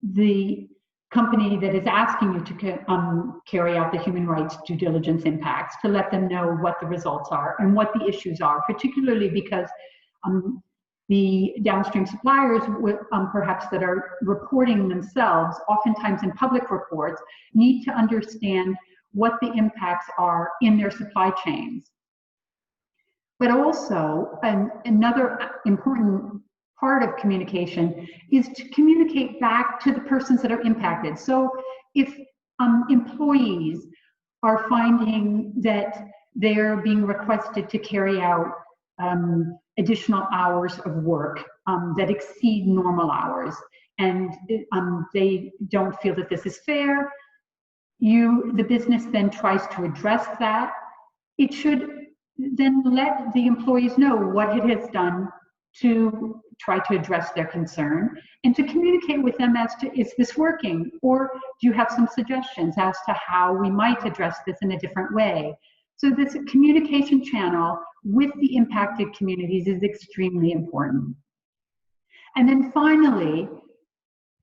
the company that is asking you to carry out the human rights due diligence impacts, to let them know what the results are and what the issues are, particularly because the downstream suppliers, perhaps that are reporting themselves, oftentimes in public reports, need to understand what the impacts are in their supply chains. But also, another important part of communication is to communicate back to the persons that are impacted. So if employees are finding that they're being requested to carry out additional hours of work that exceed normal hours, and they don't feel that this is fair, the business then tries to address that. It should then let the employees know what it has done to try to address their concern and to communicate with them as to, is this working? Or do you have some suggestions as to how we might address this in a different way? So this communication channel with the impacted communities is extremely important. And then finally,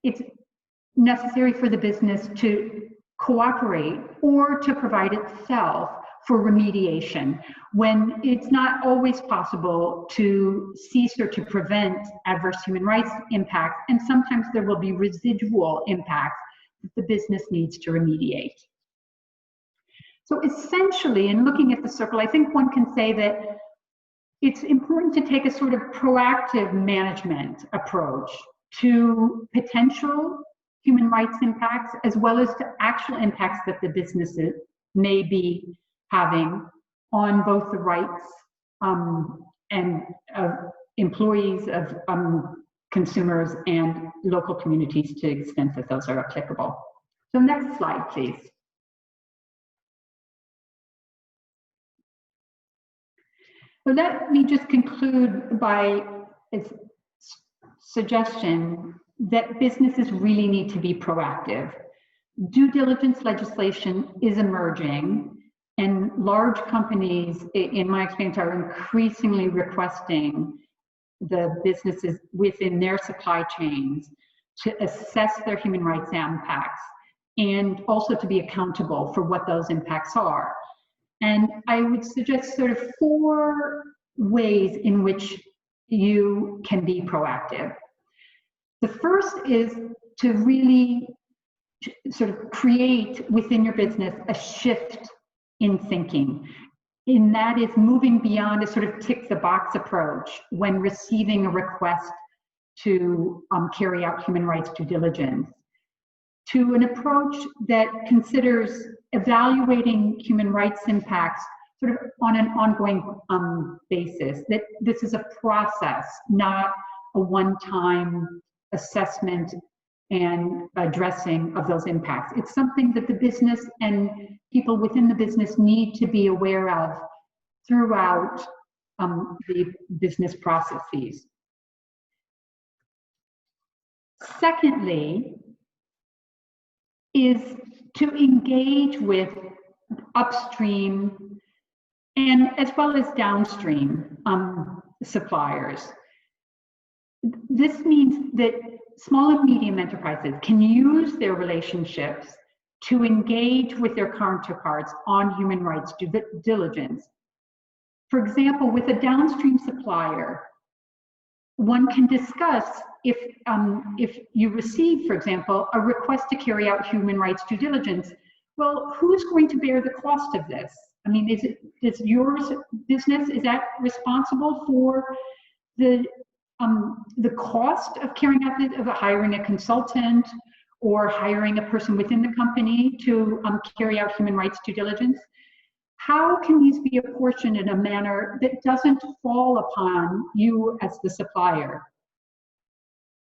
it's necessary for the business to cooperate or to provide itself for remediation when it's not always possible to cease or to prevent adverse human rights impacts, and sometimes there will be residual impacts that the business needs to remediate. So essentially, in looking at the circle, I think one can say that it's important to take a sort of proactive management approach to potential human rights impacts as well as to actual impacts that the businesses may be having on both the rights and employees, of consumers and local communities to the extent that those are applicable. So next slide, please. So let me just conclude by a suggestion that businesses really need to be proactive. Due diligence legislation is emerging, and large companies, in my experience, are increasingly requesting the businesses within their supply chains to assess their human rights impacts and also to be accountable for what those impacts are. And I would suggest sort of 4 ways in which you can be proactive. The first is to really sort of create within your business a shift in thinking. And that is moving beyond a sort of tick the box approach when receiving a request to carry out human rights due diligence, to an approach that considers evaluating human rights impacts sort of on an ongoing basis, that this is a process, not a one-time assessment and addressing of those impacts. It's something that the business and people within the business need to be aware of throughout the business processes. Secondly, is to engage with upstream and as well as downstream suppliers. This means that small and medium enterprises can use their relationships to engage with their counterparts on human rights due diligence. For example, with a downstream supplier, one can discuss if you receive, for example, a request to carry out human rights due diligence, well, who's going to bear the cost of this? I mean, is your business, is that responsible for the cost of carrying out of hiring a consultant or hiring a person within the company to carry out human rights due diligence? How can these be apportioned in a manner that doesn't fall upon you as the supplier?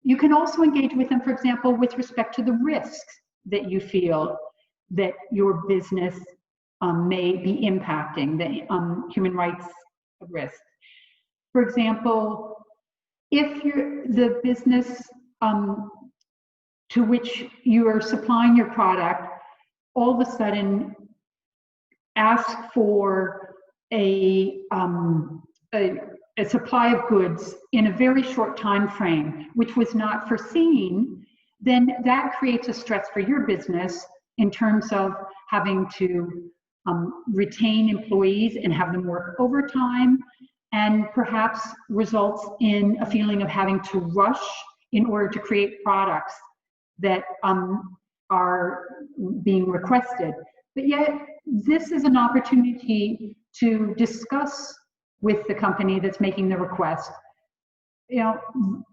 You can also engage with them, for example, with respect to the risks that you feel that your business may be impacting, the human rights risk. For example, if the business to which you are supplying your product all of a sudden ask for a supply of goods in a very short time frame, which was not foreseen, then that creates a stress for your business in terms of having to retain employees and have them work overtime, and perhaps results in a feeling of having to rush in order to create products that are being requested. But yet, this is an opportunity to discuss with the company that's making the request, you know,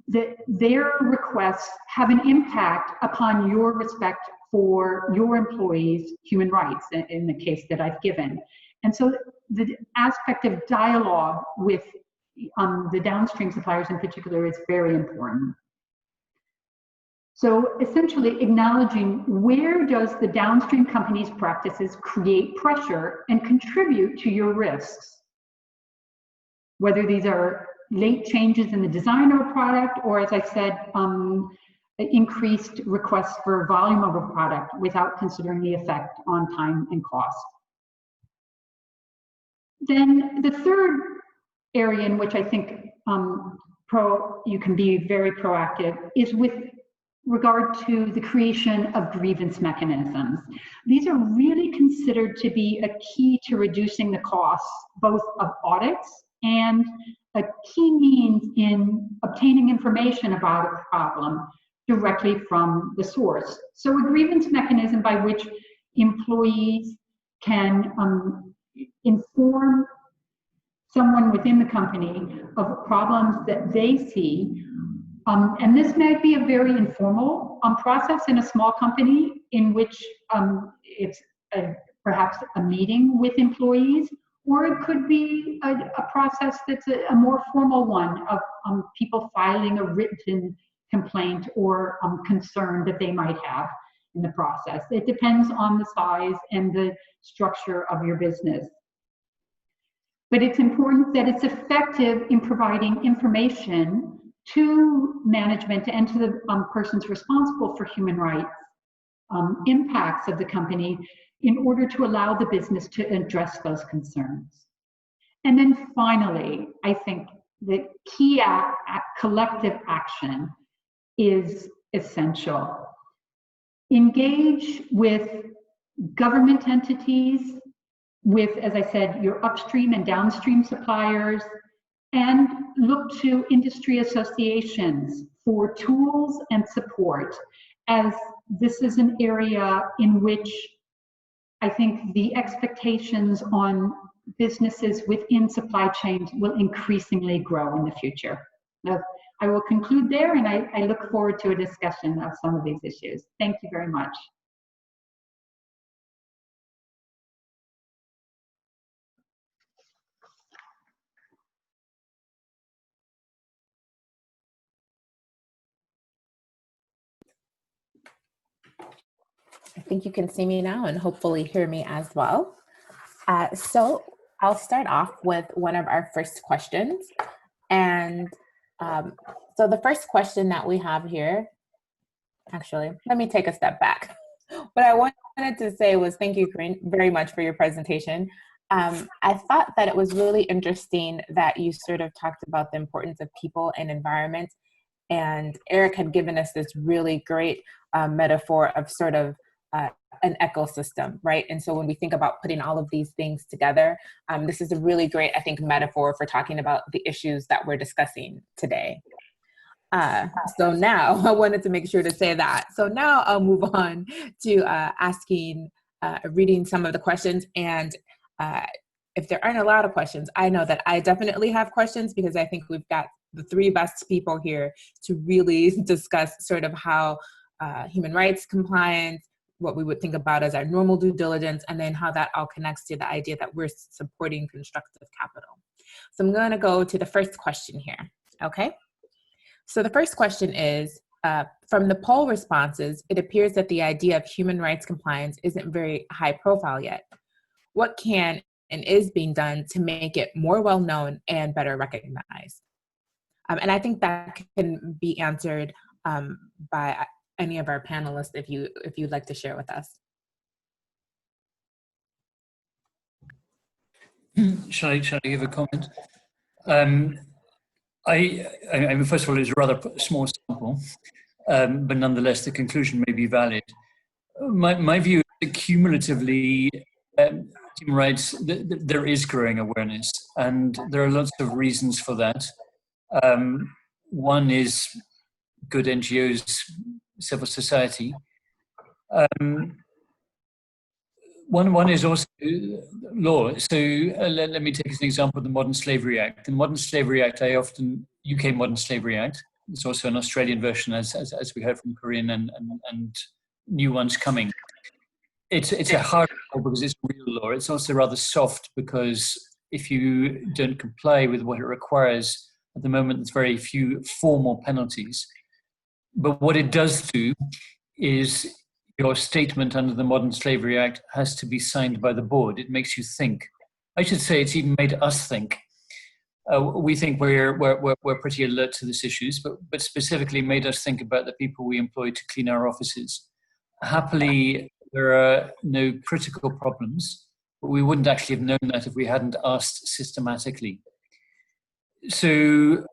that their requests have an impact upon your respect for your employees' human rights in the case that I've given. And so the aspect of dialogue with the downstream suppliers in particular is very important. So essentially acknowledging where does the downstream company's practices create pressure and contribute to your risks, whether these are late changes in the design of a product, or as I said, increased requests for volume of a product without considering the effect on time and cost. Then the third area in which I think you can be very proactive is with regard to the creation of grievance mechanisms. These are really considered to be a key to reducing the costs, both of audits and a key means in obtaining information about a problem directly from the source. So a grievance mechanism by which employees can inform someone within the company of problems that they see. And this may be a very informal process in a small company in which it's perhaps a meeting with employees, or it could be a process that's a more formal one of people filing a written complaint or concern that they might have in the process. It depends on the size and the structure of your business. But it's important that it's effective in providing information to management and to the persons responsible for human rights impacts of the company in order to allow the business to address those concerns. And then finally, I think the key collective action is essential. Engage with government entities, with, as I said, your upstream and downstream suppliers, and look to industry associations for tools and support, as this is an area in which I think the expectations on businesses within supply chains will increasingly grow in the future. Now, I will conclude there, and I look forward to a discussion of some of these issues. Thank you very much. I think you can see me now and hopefully hear me as well. So I'll start off with one of our first questions. And so the first question that we have here, actually, let me take a step back. What I wanted to say was thank you, Corrine, very much for your presentation. I thought that it was really interesting that you sort of talked about the importance of people and environment. And Eric had given us this really great metaphor of sort of an ecosystem, right? And so when we think about putting all of these things together, this is a really great, I think, metaphor for talking about the issues that we're discussing today. So now I wanted to make sure to say that. So now I'll move on to reading some of the questions. And if there aren't a lot of questions, I know that I definitely have questions because I think we've got the three best people here to really discuss sort of how human rights compliance, what we would think about as our normal due diligence, and then how that all connects to the idea that we're supporting constructive capital. So I'm going to go to the first question here, okay? So the first question is, from the poll responses, it appears that the idea of human rights compliance isn't very high profile yet. What can and is being done to make it more well-known and better recognized? And I think that can be answered by any of our panelists if you'd like to share with us. Shall I give a comment? I mean, first of all, it's a rather small sample, but nonetheless, the conclusion may be valid. My view is that cumulatively, human rights, there is growing awareness, and there are lots of reasons for that. One is good NGOs, civil society. One is also law. So let me take as an example the Modern Slavery Act. The Modern Slavery Act, UK Modern Slavery Act. There's also an Australian version, as we heard from Corrine, and new ones coming. It's a hard law because it's real law. It's also rather soft because if you don't comply with what it requires, at the moment there's very few formal penalties. But what it does do is your statement under the Modern Slavery Act has to be signed by the board. It makes you think. I should say it's even made us think. We think we're pretty alert to these issues, but specifically made us think about the people we employ to clean our offices. Happily, there are no critical problems, but we wouldn't actually have known that if we hadn't asked systematically. So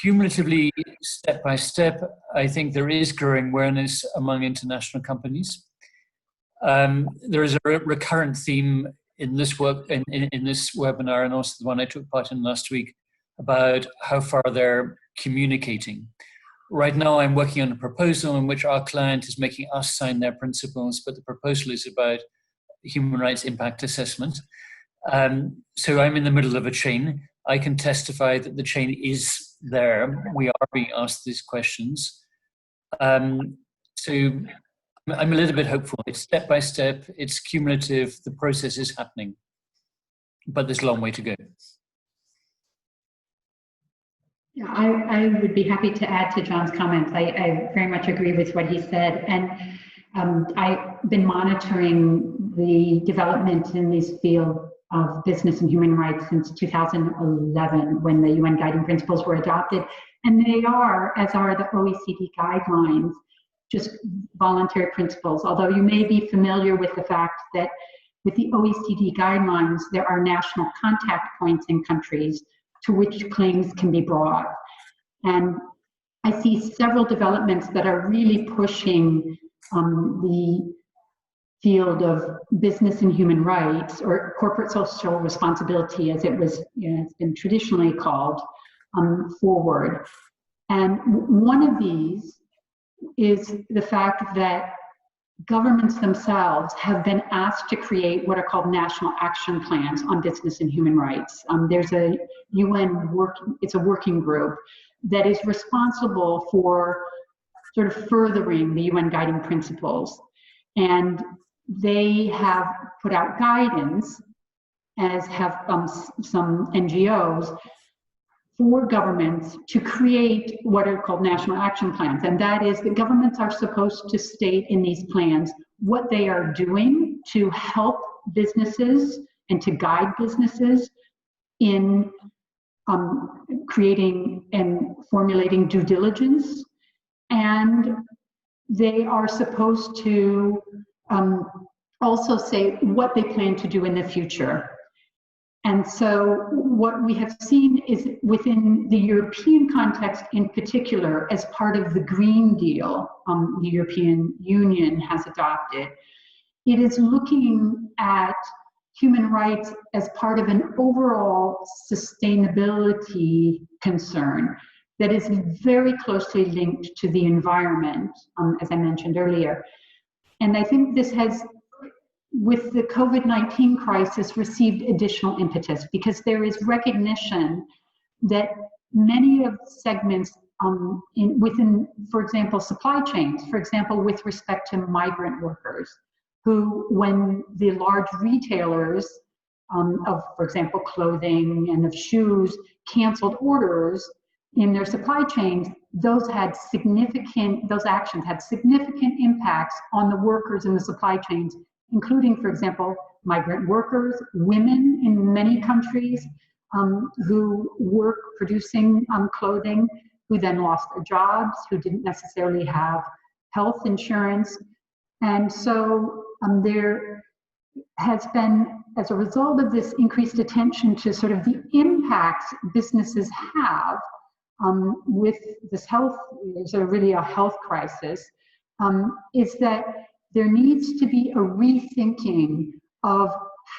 cumulatively, step by step, I think there is growing awareness among international companies. There is a recurrent theme in this work, in this webinar, and also the one I took part in last week, about how far they're communicating. Right now, I'm working on a proposal in which our client is making us sign their principles, but the proposal is about human rights impact assessment. So I'm in the middle of a chain. I can testify that the chain is there. We are being asked these questions. So I'm a little bit hopeful. It's step by step, it's cumulative, the process is happening, but there's a long way to go. Yeah, I would be happy to add to John's comments. I very much agree with what he said. And I've been monitoring the development in this field of business and human rights since 2011, when the UN Guiding Principles were adopted. And they are, as are the OECD guidelines, just voluntary principles. Although you may be familiar with the fact that with the OECD guidelines, there are national contact points in countries to which claims can be brought. And I see several developments that are really pushing the field of business and human rights, or corporate social responsibility, as it was, it's been traditionally called, forward. And one of these is the fact that governments themselves have been asked to create what are called national action plans on business and human rights. There's a UN working group that is responsible for sort of furthering the UN guiding principles. And they have put out guidance, as have some NGOs, for governments to create what are called national action plans. And that is that governments are supposed to state in these plans what they are doing to help businesses and to guide businesses in creating and formulating due diligence. And they are supposed to also say what they plan to do in the future. And so what we have seen is within the European context in particular, as part of the Green Deal the European Union has adopted, it is looking at human rights as part of an overall sustainability concern that is very closely linked to the environment, as I mentioned earlier. And I think this has, with the COVID-19 crisis, received additional impetus because there is recognition that many of the segments within, for example, supply chains, for example, with respect to migrant workers, who, when the large retailers of, for example, clothing and of shoes canceled orders in their supply chains, those actions had significant impacts on the workers in the supply chains, including, for example, migrant workers, women in many countries who work producing clothing, who then lost their jobs, who didn't necessarily have health insurance. And so there has been as a result of this increased attention to sort of the impacts businesses have with this health, so really a health crisis, is that there needs to be a rethinking of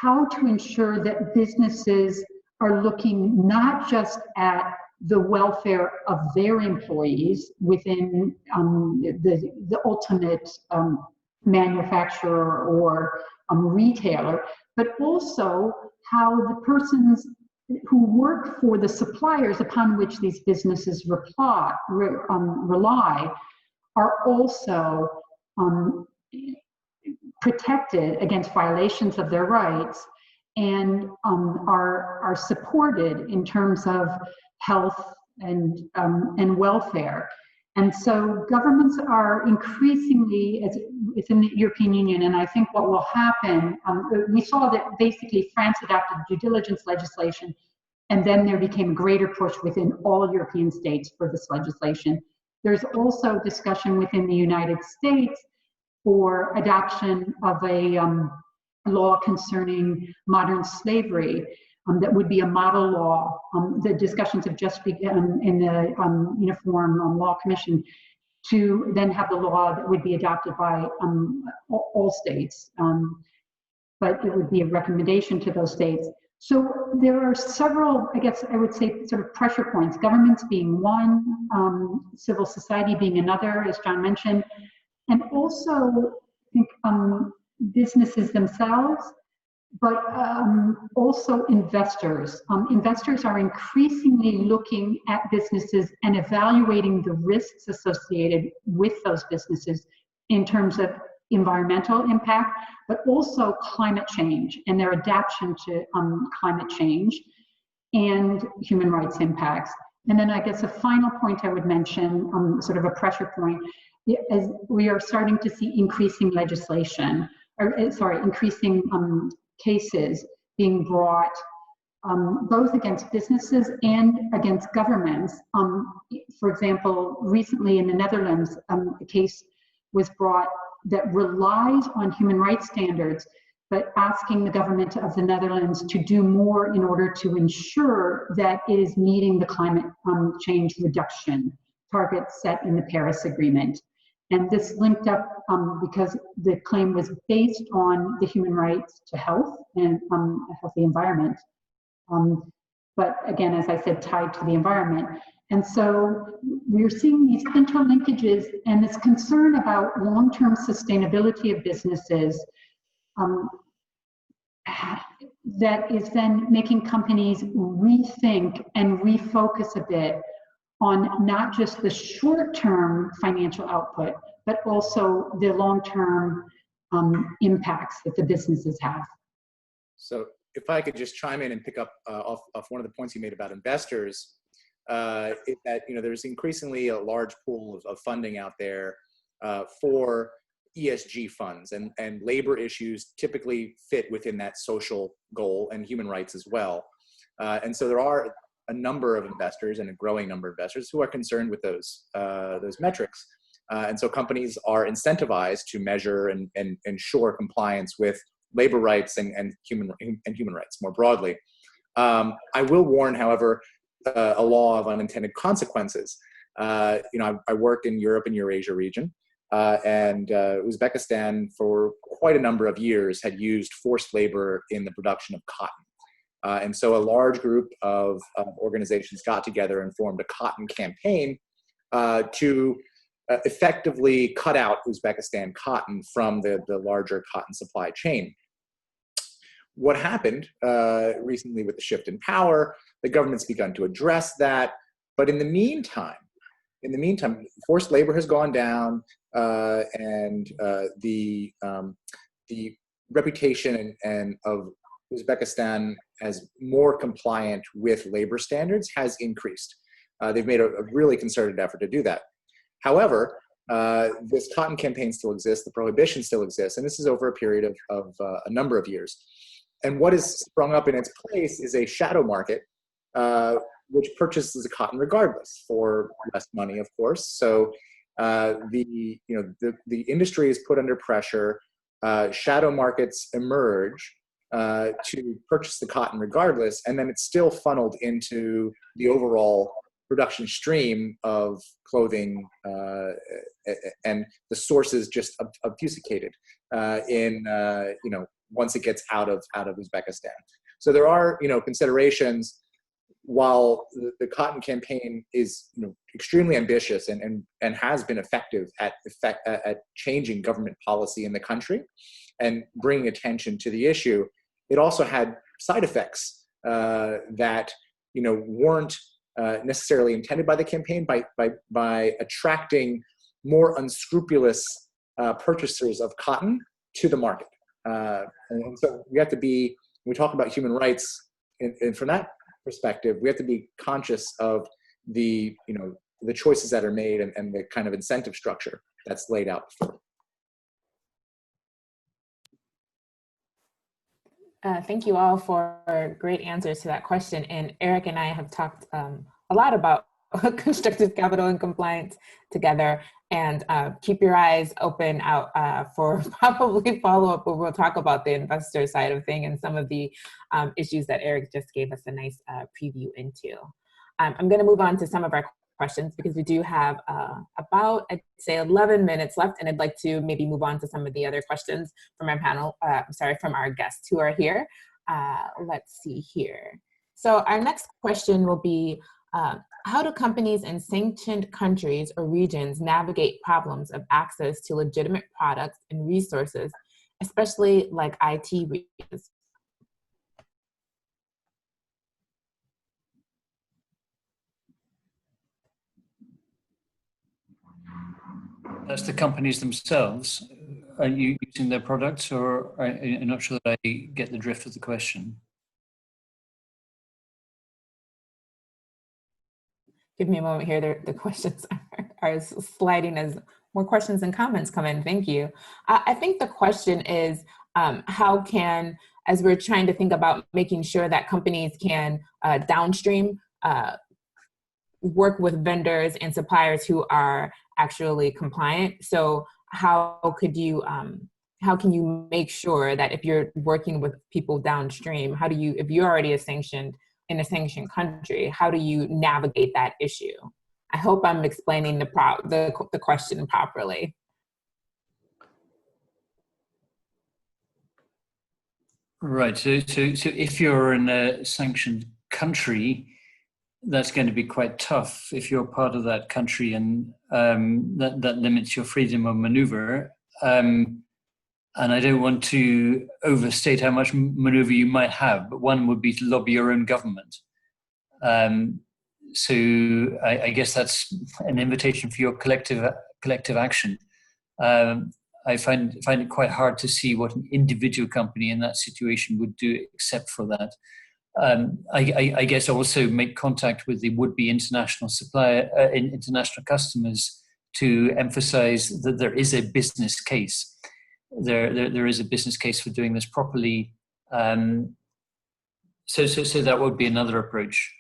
how to ensure that businesses are looking not just at the welfare of their employees within the ultimate manufacturer or retailer, but also how the persons who work for the suppliers upon which these businesses rely are also protected against violations of their rights and are supported in terms of health and welfare. And so governments are increasingly, it's in the European Union, and I think what will happen, we saw that basically France adopted due diligence legislation, and then there became a greater push within all European states for this legislation. There's also discussion within the United States for adoption of a law concerning modern slavery that would be a model law. The discussions have just begun in the Uniform Law Commission to then have the law that would be adopted by all states, but it would be a recommendation to those states. So there are several, I guess I would say, sort of pressure points, governments being one, civil society being another, as John mentioned, and also I think businesses themselves, but also investors. Investors are increasingly looking at businesses and evaluating the risks associated with those businesses in terms of environmental impact, but also climate change and their adaptation to climate change and human rights impacts. And then I guess a final point I would mention, sort of a pressure point, as we are starting to see increasing legislation, increasing cases being brought both against businesses and against governments. For example, recently in the Netherlands, a case was brought that relies on human rights standards, but asking the government of the Netherlands to do more in order to ensure that it is meeting the climate change reduction targets set in the Paris Agreement. And this linked up because the claim was based on the human rights to health and a healthy environment. But again, as I said, tied to the environment. And so we're seeing these interlinkages and this concern about long-term sustainability of businesses that is then making companies rethink and refocus a bit on not just the short-term financial output, but also the long-term impacts that the businesses have. So if I could just chime in and pick up off one of the points you made about investors, that there's increasingly a large pool of funding out there for ESG funds, and labor issues typically fit within that social goal, and human rights as well. And so there are a number of investors, and a growing number of investors, who are concerned with those metrics. And so companies are incentivized to measure and ensure compliance with labor rights and human rights more broadly. I will warn, however, a law of unintended consequences. I worked in Europe and Eurasia region, and Uzbekistan for quite a number of years had used forced labor in the production of cotton. And so a large group of organizations got together and formed a cotton campaign to effectively cut out Uzbekistan cotton from the larger cotton supply chain. What happened recently with the shift in power, the government's begun to address that. But in the meantime, forced labor has gone down, and the reputation and of Uzbekistan as more compliant with labor standards has increased. They've made a really concerted effort to do that. However, this cotton campaign still exists, the prohibition still exists, and this is over a period of a number of years. And what has sprung up in its place is a shadow market, which purchases the cotton regardless for less money, of course. So the industry is put under pressure. Shadow markets emerge to purchase the cotton regardless, and then it's still funneled into the overall production stream of clothing, and the sources just obfuscated once it gets out of Uzbekistan. So there are considerations. While the cotton campaign is extremely ambitious and has been effective at changing government policy in the country and bringing attention to the issue, it also had side effects that weren't necessarily intended by the campaign by attracting more unscrupulous purchasers of cotton to the market. And so we have to be, when we talk about human rights, and from that perspective, we have to be conscious of the choices that are made and the kind of incentive structure that's laid out before. Thank you all for great answers to that question. And Eric and I have talked a lot about constructive capital and compliance together, and keep your eyes open out for probably follow-up where we'll talk about the investor side of thing and some of the issues that Eric just gave us a nice preview into. I'm going to move on to some of our questions because we do have about, I'd say, 11 minutes left, and I'd like to maybe move on to some of the other questions from our panel, from our guests who are here. Let's see here. So our next question will be, how do companies in sanctioned countries or regions navigate problems of access to legitimate products and resources, especially like IT resources? That's the companies themselves. Are you using their products, or I'm not sure that I get the drift of the question? Give me a moment here. The questions are sliding as more questions and comments come in. Thank you. I think the question is, how can, as we're trying to think about making sure that companies can downstream work with vendors and suppliers who are actually compliant. So how can you make sure that if you're working with people downstream, if you're already in a sanctioned country, how do you navigate that issue? I hope I'm explaining the question properly. Right. So if you're in a sanctioned country, that's going to be quite tough if you're part of that country, and that limits your freedom of maneuver. And I don't want to overstate how much maneuver you might have, but one would be to lobby your own government. So I guess that's an invitation for your collective action. I find it quite hard to see what an individual company in that situation would do except for that. I guess also make contact with the would-be international supplier, international customers to emphasize that there is a business case. There is a business case for doing this properly. So that would be another approach.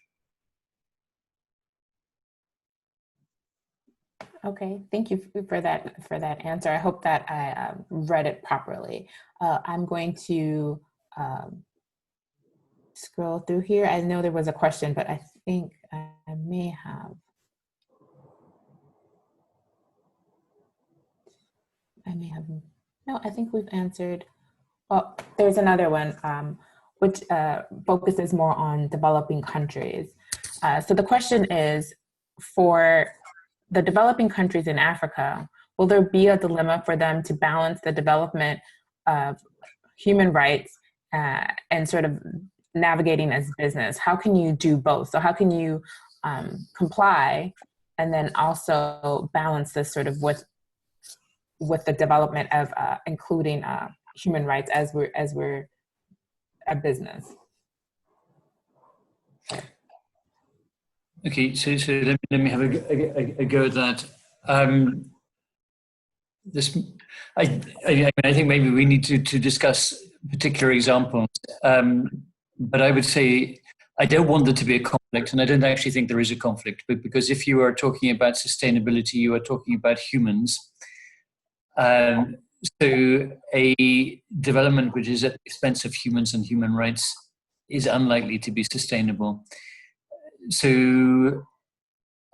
Okay, thank you for that answer. I hope that I read it properly. I'm going to scroll through here. I know there was a question, but I think I may have. No, I think we've answered. Well, there's another one, which focuses more on developing countries. So the question is, for the developing countries in Africa, will there be a dilemma for them to balance the development of human rights and sort of navigating as business? How can you do both? So how can you comply and then also balance this sort of with the development of including human rights as we're a business? Okay, so let me have a go at that. I think maybe we need to discuss particular examples, but I would say I don't want there to be a conflict, and I don't actually think there is a conflict, but because if you are talking about sustainability, you are talking about humans. So a development which is at the expense of humans and human rights is unlikely to be sustainable. So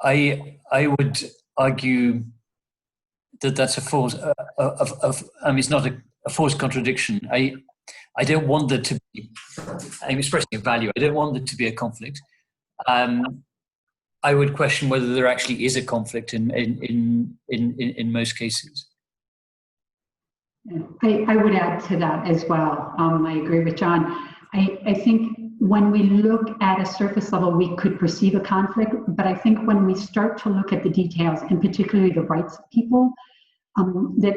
I would argue that that's a force it's not a forced contradiction. I don't want there to be, I'm expressing a value, I don't want there to be a conflict. I would question whether there actually is a conflict in most cases. I would add to that as well. I agree with John. I think when we look at a surface level, we could perceive a conflict, but I think when we start to look at the details, and particularly the rights of people, that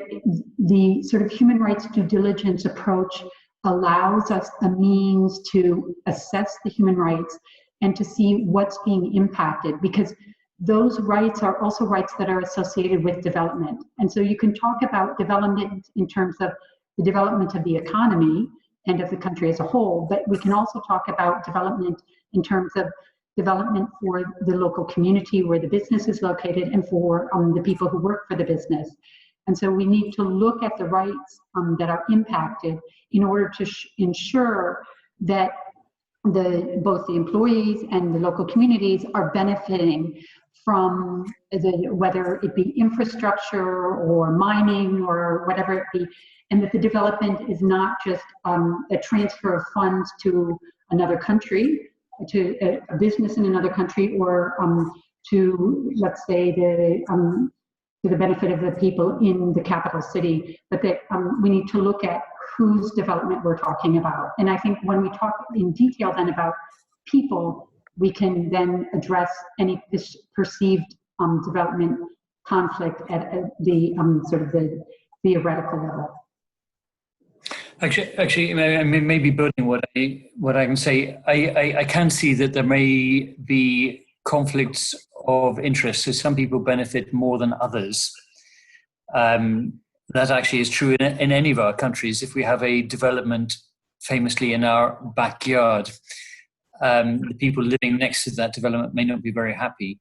the sort of human rights due diligence approach allows us a means to assess the human rights and to see what's being impacted, because those rights are also rights that are associated with development. And so you can talk about development in terms of the development of the economy and of the country as a whole, but we can also talk about development in terms of development for the local community where the business is located and for the people who work for the business. And so we need to look at the rights that are impacted in order to ensure that both the employees and the local communities are benefiting from whether it be infrastructure or mining or whatever it be, and that the development is not just a transfer of funds to another country, to a business in another country, or to, let's say, to the benefit of the people in the capital city, but that we need to look at whose development we're talking about. And I think when we talk in detail then about people, we can then address any perceived development conflict at the sort of the theoretical level. Actually, maybe building what I can say, I can see that there may be conflicts of interest. So some people benefit more than others. That actually is true in any of our countries. If we have a development famously in our backyard, the people living next to that development may not be very happy.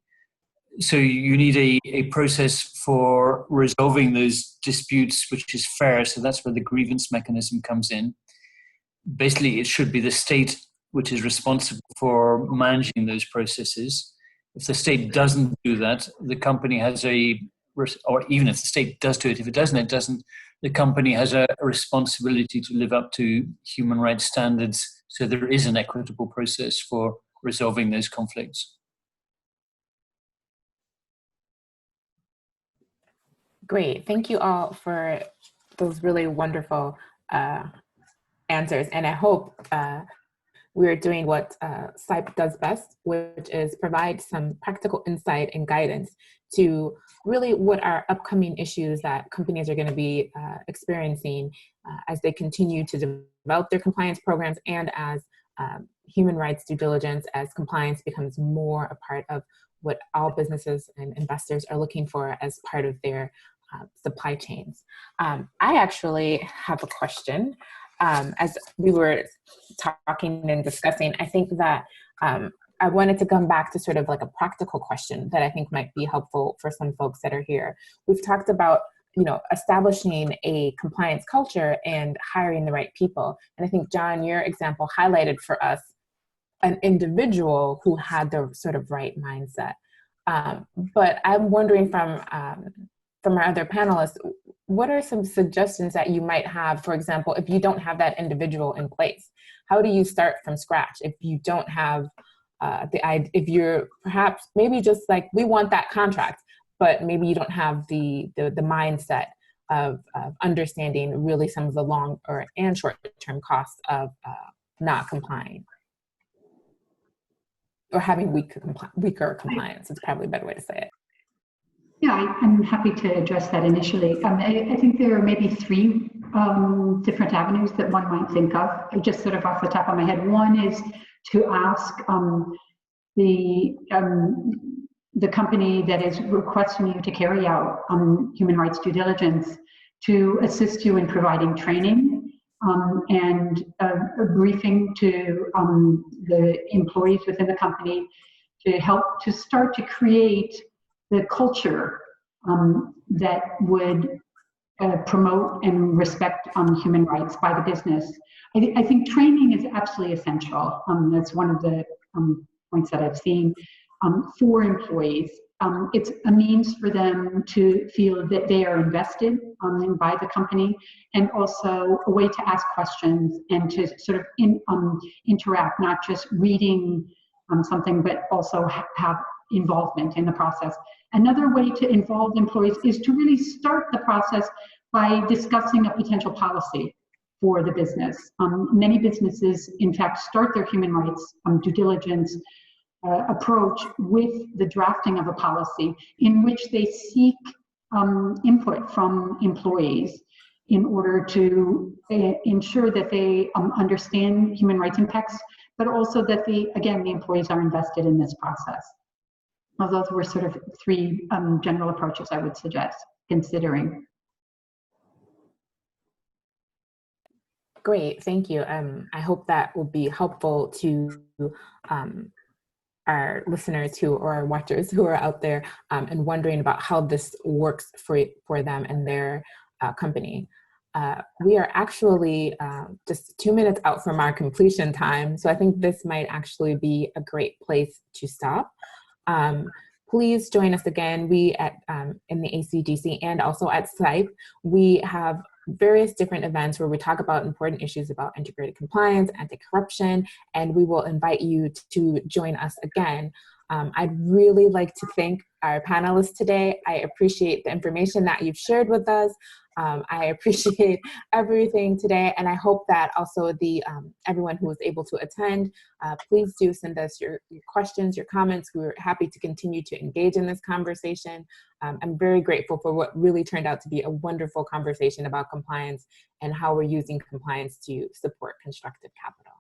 So you need a process for resolving those disputes, which is fair. So that's where the grievance mechanism comes in. Basically, it should be the state which is responsible for managing those processes. If the state doesn't do that, the company has or even if the state does do it, if it doesn't, the company has a responsibility to live up to human rights standards. So there is an equitable process for resolving those conflicts. Great. Thank you all for those really wonderful answers. And I hope we're doing what CIPE does best, which is provide some practical insight and guidance to really what are upcoming issues that companies are going to be experiencing as they continue to develop their compliance programs, and as human rights due diligence, as compliance becomes more a part of what all businesses and investors are looking for as part of their supply chains. I actually have a question. As we were talking and discussing, I think that I wanted to come back to sort of like a practical question that I think might be helpful for some folks that are here. We've talked about, establishing a compliance culture and hiring the right people. And I think, John, your example highlighted for us an individual who had the sort of right mindset. But I'm wondering from our other panelists, what are some suggestions that you might have, for example, if you don't have that individual in place? How do you start from scratch if you don't have if you're perhaps maybe just like, we want that contract, but maybe you don't have the mindset of understanding really some of the long and short-term costs of not complying, or having weaker compliance is probably a better way to say it. Yeah, I'm happy to address that initially. I think there are maybe three different avenues that one might think of, just sort of off the top of my head. One is to ask the company that is requesting you to carry out human rights due diligence to assist you in providing training and a briefing to the employees within the company to help to start to create the culture that would promote and respect human rights by the business. I think training is absolutely essential. That's one of the points that I've seen for employees. It's a means for them to feel that they are invested by the company, and also a way to ask questions and to sort of interact, not just reading something, but also have involvement in the process. Another way to involve employees is to really start the process by discussing a potential policy for the business. Many businesses, in fact, start their human rights due diligence approach with the drafting of a policy in which they seek input from employees in order to ensure that they understand human rights impacts, but also that the employees are invested in this process. Well, those were sort of three general approaches I would suggest considering. Great, thank you. I hope that will be helpful to our listeners or our watchers who are out there and wondering about how this works for them and their company. We are actually just 2 minutes out from our completion time, so I think this might actually be a great place to stop. Please join us again. We in the ACDC and also at CIPE, we have various different events where we talk about important issues about integrated compliance, anti-corruption, and we will invite you to join us again. I'd really like to thank our panelists today. I appreciate the information that you've shared with us. I appreciate everything today, and I hope that also everyone who was able to attend, please do send us your questions, your comments. We're happy to continue to engage in this conversation. I'm very grateful for what really turned out to be a wonderful conversation about compliance and how we're using compliance to support constructive capital.